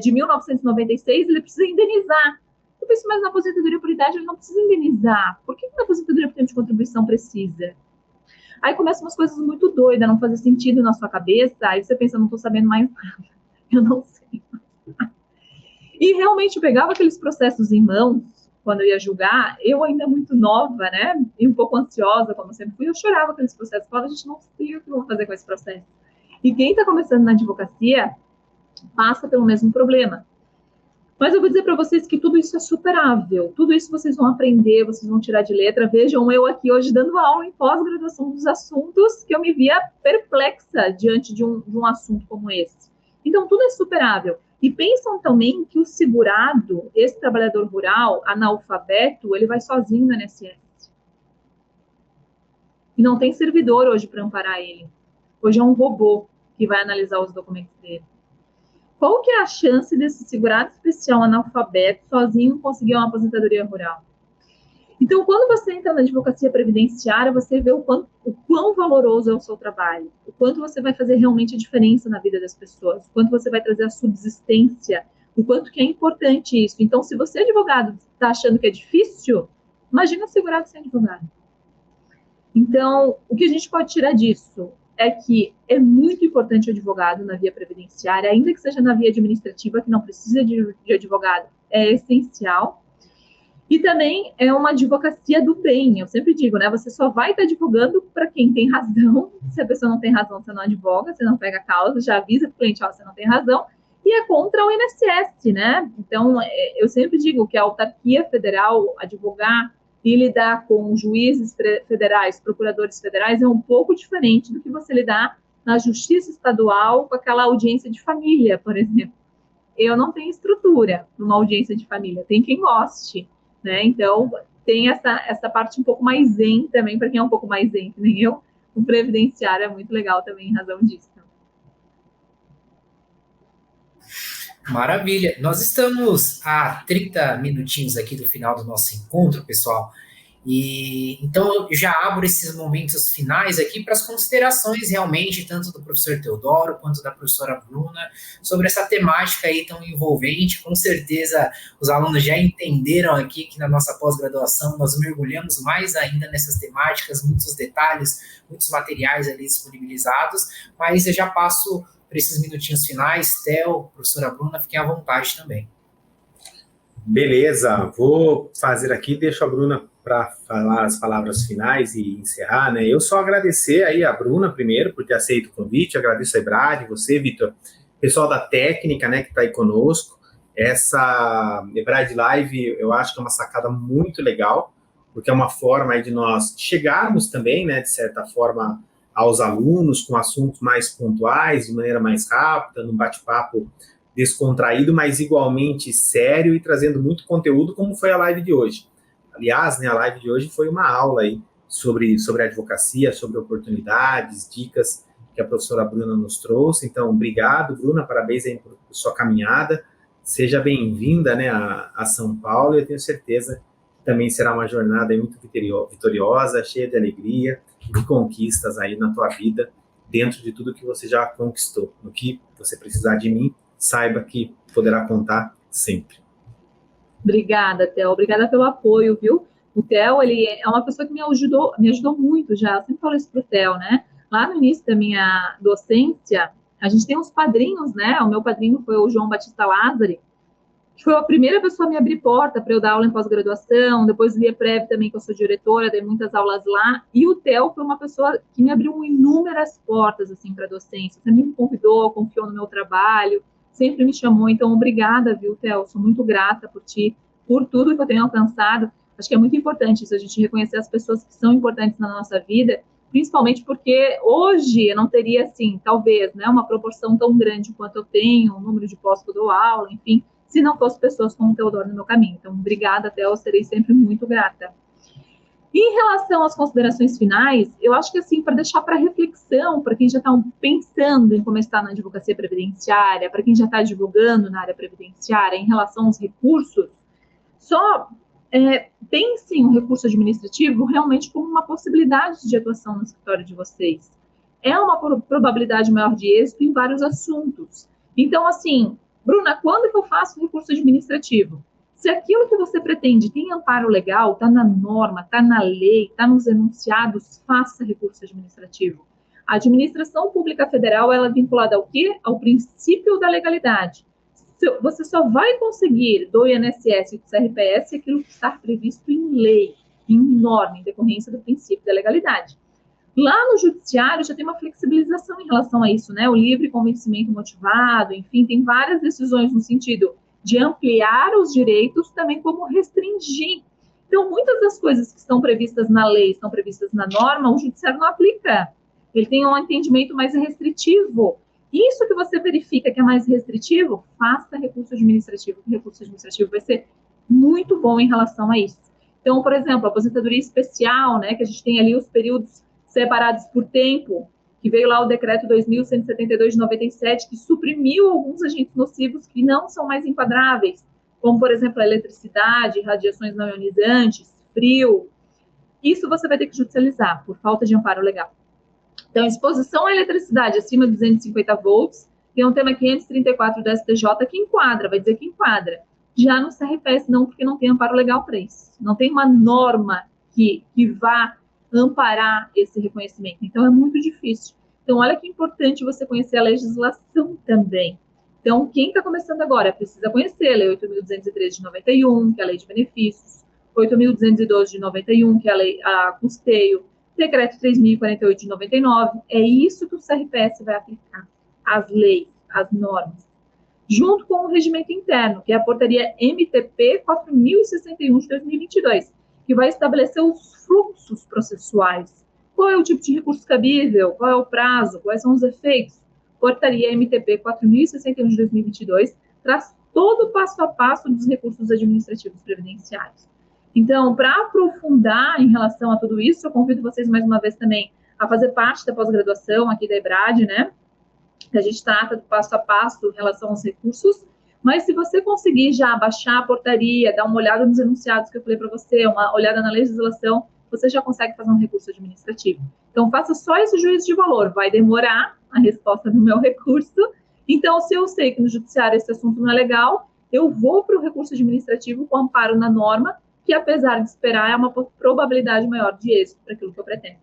de 1996, ele precisa indenizar. Eu penso, mas na aposentadoria por idade ele não precisa indenizar. Por que na aposentadoria por tempo de contribuição precisa? Aí começam umas coisas muito doidas, não fazem sentido na sua cabeça, aí você pensa, não estou sabendo mais nada. Eu não sei. E realmente eu pegava aqueles processos em mãos, quando eu ia julgar, eu ainda muito nova, né, e um pouco ansiosa, como sempre fui, eu chorava aqueles processos, falava, a gente não sei o que vamos fazer com esse processo. E quem está começando na advocacia passa pelo mesmo problema. Mas eu vou dizer para vocês que tudo isso é superável, tudo isso vocês vão aprender, vocês vão tirar de letra. Vejam eu aqui hoje dando aula em pós-graduação dos assuntos que eu me via perplexa diante de um assunto como esse. Então, tudo é superável. E pensam também que o segurado, esse trabalhador rural, analfabeto, ele vai sozinho no INSS. E não tem servidor hoje para amparar ele. Hoje é um robô que vai analisar os documentos dele. Qual que é a chance desse segurado especial analfabeto sozinho conseguir uma aposentadoria rural? Então, quando você entra na advocacia previdenciária, você vê o quão valoroso é o seu trabalho, o quanto você vai fazer realmente a diferença na vida das pessoas, o quanto você vai trazer a subsistência, o quanto que é importante isso. Então, se você, advogado, está achando que é difícil, imagina o segurado sem advogado. Então, o que a gente pode tirar disso é que é muito importante o advogado na via previdenciária, ainda que seja na via administrativa, que não precisa de advogado, é essencial. E também é uma advocacia do bem, eu sempre digo, né? Você só vai estar advogando para quem tem razão. Se a pessoa não tem razão, você não advoga, você não pega a causa, já avisa para o cliente, ó, você não tem razão. E é contra o INSS, né? Então, eu sempre digo que a autarquia federal, advogar e lidar com juízes federais, procuradores federais, é um pouco diferente do que você lidar na justiça estadual com aquela audiência de família, por exemplo. Eu não tenho estrutura numa audiência de família, tem quem goste, né? Então, tem essa parte um pouco mais zen também, para quem é um pouco mais zen, que nem eu, o previdenciário é muito legal também em razão disso. Maravilha. Nós estamos a 30 minutinhos aqui do final do nosso encontro, pessoal. E então eu já abro esses momentos finais aqui para as considerações realmente, tanto do professor Teodoro quanto da professora Bruna, sobre essa temática aí tão envolvente. Com certeza os alunos já entenderam aqui que na nossa pós-graduação nós mergulhamos mais ainda nessas temáticas, muitos detalhes, muitos materiais ali disponibilizados, mas eu já passo para esses minutinhos finais. Theo, professora Bruna, fiquem à vontade também. Beleza, vou fazer aqui, deixo a Bruna para falar as palavras finais e encerrar, né? Eu só agradecer aí a Bruna primeiro por ter aceito o convite, agradeço a Ebrad, você, Vitor, pessoal da técnica, né, que está aí conosco. Essa EBRAD Live, eu acho que é uma sacada muito legal, porque é uma forma aí de nós chegarmos também, né, de certa forma, aos alunos com assuntos mais pontuais, de maneira mais rápida, num bate-papo descontraído, mas igualmente sério e trazendo muito conteúdo, como foi a live de hoje. Aliás, né, a live de hoje foi uma aula aí sobre advocacia, sobre oportunidades, dicas que a professora Bruna nos trouxe. Então, obrigado, Bruna, parabéns aí por sua caminhada. Seja bem-vinda, né, a São Paulo, e eu tenho certeza que também será uma jornada muito vitoriosa, cheia de alegria e de conquistas aí na tua vida, dentro de tudo que você já conquistou. No que você precisar de mim, saiba que poderá contar sempre. Obrigada, Theo. Obrigada pelo apoio, viu? O Theo, ele é uma pessoa que me ajudou muito já. Eu sempre falo isso pro Theo, né? Lá no início da minha docência, a gente tem uns padrinhos, né? O meu padrinho foi o João Batista Lázari, que foi a primeira pessoa a me abrir porta para eu dar aula em pós-graduação. Depois o IEPREV também, que eu sou diretora, dei muitas aulas lá. E o Theo foi uma pessoa que me abriu inúmeras portas, assim, para docência. Sempre me convidou, confiou no meu trabalho, sempre me chamou. Então, obrigada, viu, Theo? Sou muito grata por ti, por tudo que eu tenho alcançado. Acho que é muito importante isso, a gente reconhecer as pessoas que são importantes na nossa vida, principalmente porque hoje eu não teria, assim, talvez, né, uma proporção tão grande quanto eu tenho, o número de pós que eu dou aula, enfim, se não fosse pessoas como o Teodoro no meu caminho. Então, obrigada, Theo, eu serei sempre muito grata. Em relação às considerações finais, eu acho que, assim, para deixar para reflexão, para quem já está pensando em começar na advocacia previdenciária, para quem já está advogando na área previdenciária, em relação aos recursos, só pensem o recurso administrativo realmente como uma possibilidade de atuação no escritório de vocês. É uma probabilidade maior de êxito em vários assuntos. Então, assim, Bruna, quando que eu faço recurso administrativo? Se aquilo que você pretende tem amparo legal, está na norma, está na lei, está nos enunciados, faça recurso administrativo. A administração pública federal, ela é vinculada ao quê? Ao princípio da legalidade. Você só vai conseguir do INSS e do CRPS aquilo que está previsto em lei, em norma, em decorrência do princípio da legalidade. Lá no judiciário já tem uma flexibilização em relação a isso, né? O livre convencimento motivado, enfim, tem várias decisões no sentido de ampliar os direitos, também como restringir. Então, muitas das coisas que estão previstas na lei, estão previstas na norma, o judiciário não aplica. Ele tem um entendimento mais restritivo. Isso que você verifica que é mais restritivo, faça recurso administrativo. O recurso administrativo vai ser muito bom em relação a isso. Então, por exemplo, a aposentadoria especial, né, que a gente tem ali os períodos separados por tempo, que veio lá o decreto 2172 de 97, que suprimiu alguns agentes nocivos que não são mais enquadráveis, como, por exemplo, a eletricidade, radiações não ionizantes, frio. Isso você vai ter que judicializar por falta de amparo legal. Então, exposição à eletricidade acima de 250 volts, tem um tema 534 do STJ que enquadra, vai dizer que enquadra. Já no CRPS não, porque não tem amparo legal para isso. Não tem uma norma que vá amparar esse reconhecimento. Então, é muito difícil. Então, olha que importante você conhecer a legislação também. Então, quem está começando agora precisa conhecer a Lei 8.213 de 91, que é a Lei de Benefícios, 8.212 de 91, que é a Lei a Custeio, Decreto 3.048 de 99, é isso que o CRPS vai aplicar, as leis, as normas, junto com o regimento interno, que é a portaria MTP 4.061 de 2022, que vai estabelecer os fluxos processuais. Qual é o tipo de recurso cabível, qual é o prazo, quais são os efeitos. Portaria MTP 4.061 de 2022 traz todo o passo a passo dos recursos administrativos previdenciários. Então, para aprofundar em relação a tudo isso, eu convido vocês mais uma vez também a fazer parte da pós-graduação aqui da EBRAD, né? Que a gente trata do passo a passo em relação aos recursos. Mas se você conseguir já baixar a portaria, dar uma olhada nos enunciados que eu falei para você, uma olhada na legislação, você já consegue fazer um recurso administrativo. Então, faça só esse juízo de valor. Vai demorar a resposta do meu recurso. Então, se eu sei que no judiciário esse assunto não é legal, eu vou para o recurso administrativo com amparo na norma, que apesar de esperar, é uma probabilidade maior de êxito para aquilo que eu pretendo.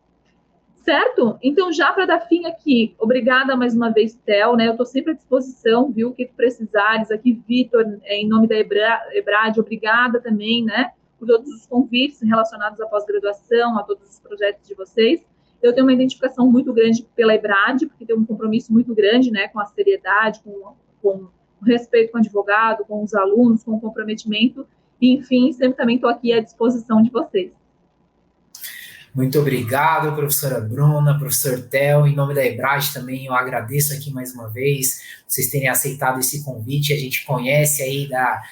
Certo? Então, já para dar fim aqui, obrigada mais uma vez, Theo, né? Eu estou sempre à disposição, viu? O que precisares aqui, Vitor, em nome da EBRAD, obrigada também, né? Por todos os convites relacionados à pós-graduação, a todos os projetos de vocês. Eu tenho uma identificação muito grande pela EBRAD, porque tem um compromisso muito grande, né, com a seriedade, com o respeito com o advogado, com os alunos, com o comprometimento, e, enfim, sempre também estou aqui à disposição de vocês. Muito obrigado, professora Bruna, professor Theo. Em nome da EBRAD também eu agradeço aqui mais uma vez vocês terem aceitado esse convite. A gente conhece aí da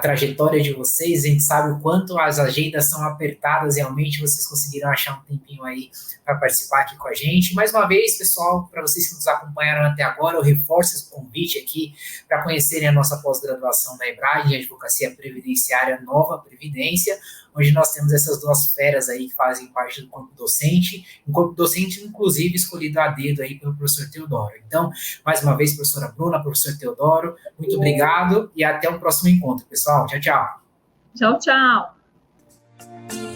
trajetória de vocês, a gente sabe o quanto as agendas são apertadas, realmente vocês conseguiram achar um tempinho aí para participar aqui com a gente. Mais uma vez, pessoal, para vocês que nos acompanharam até agora, eu reforço esse convite aqui para conhecerem a nossa pós-graduação da EBRAD, em Advocacia Previdenciária Nova Previdência, onde nós temos essas duas feras aí que fazem parte do corpo docente, um corpo docente, inclusive, escolhido a dedo aí pelo professor Teodoro. Então, mais uma vez, professora Bruna, professor Teodoro, muito obrigado e até o próximo encontro, pessoal. Tchau, tchau. Tchau, tchau.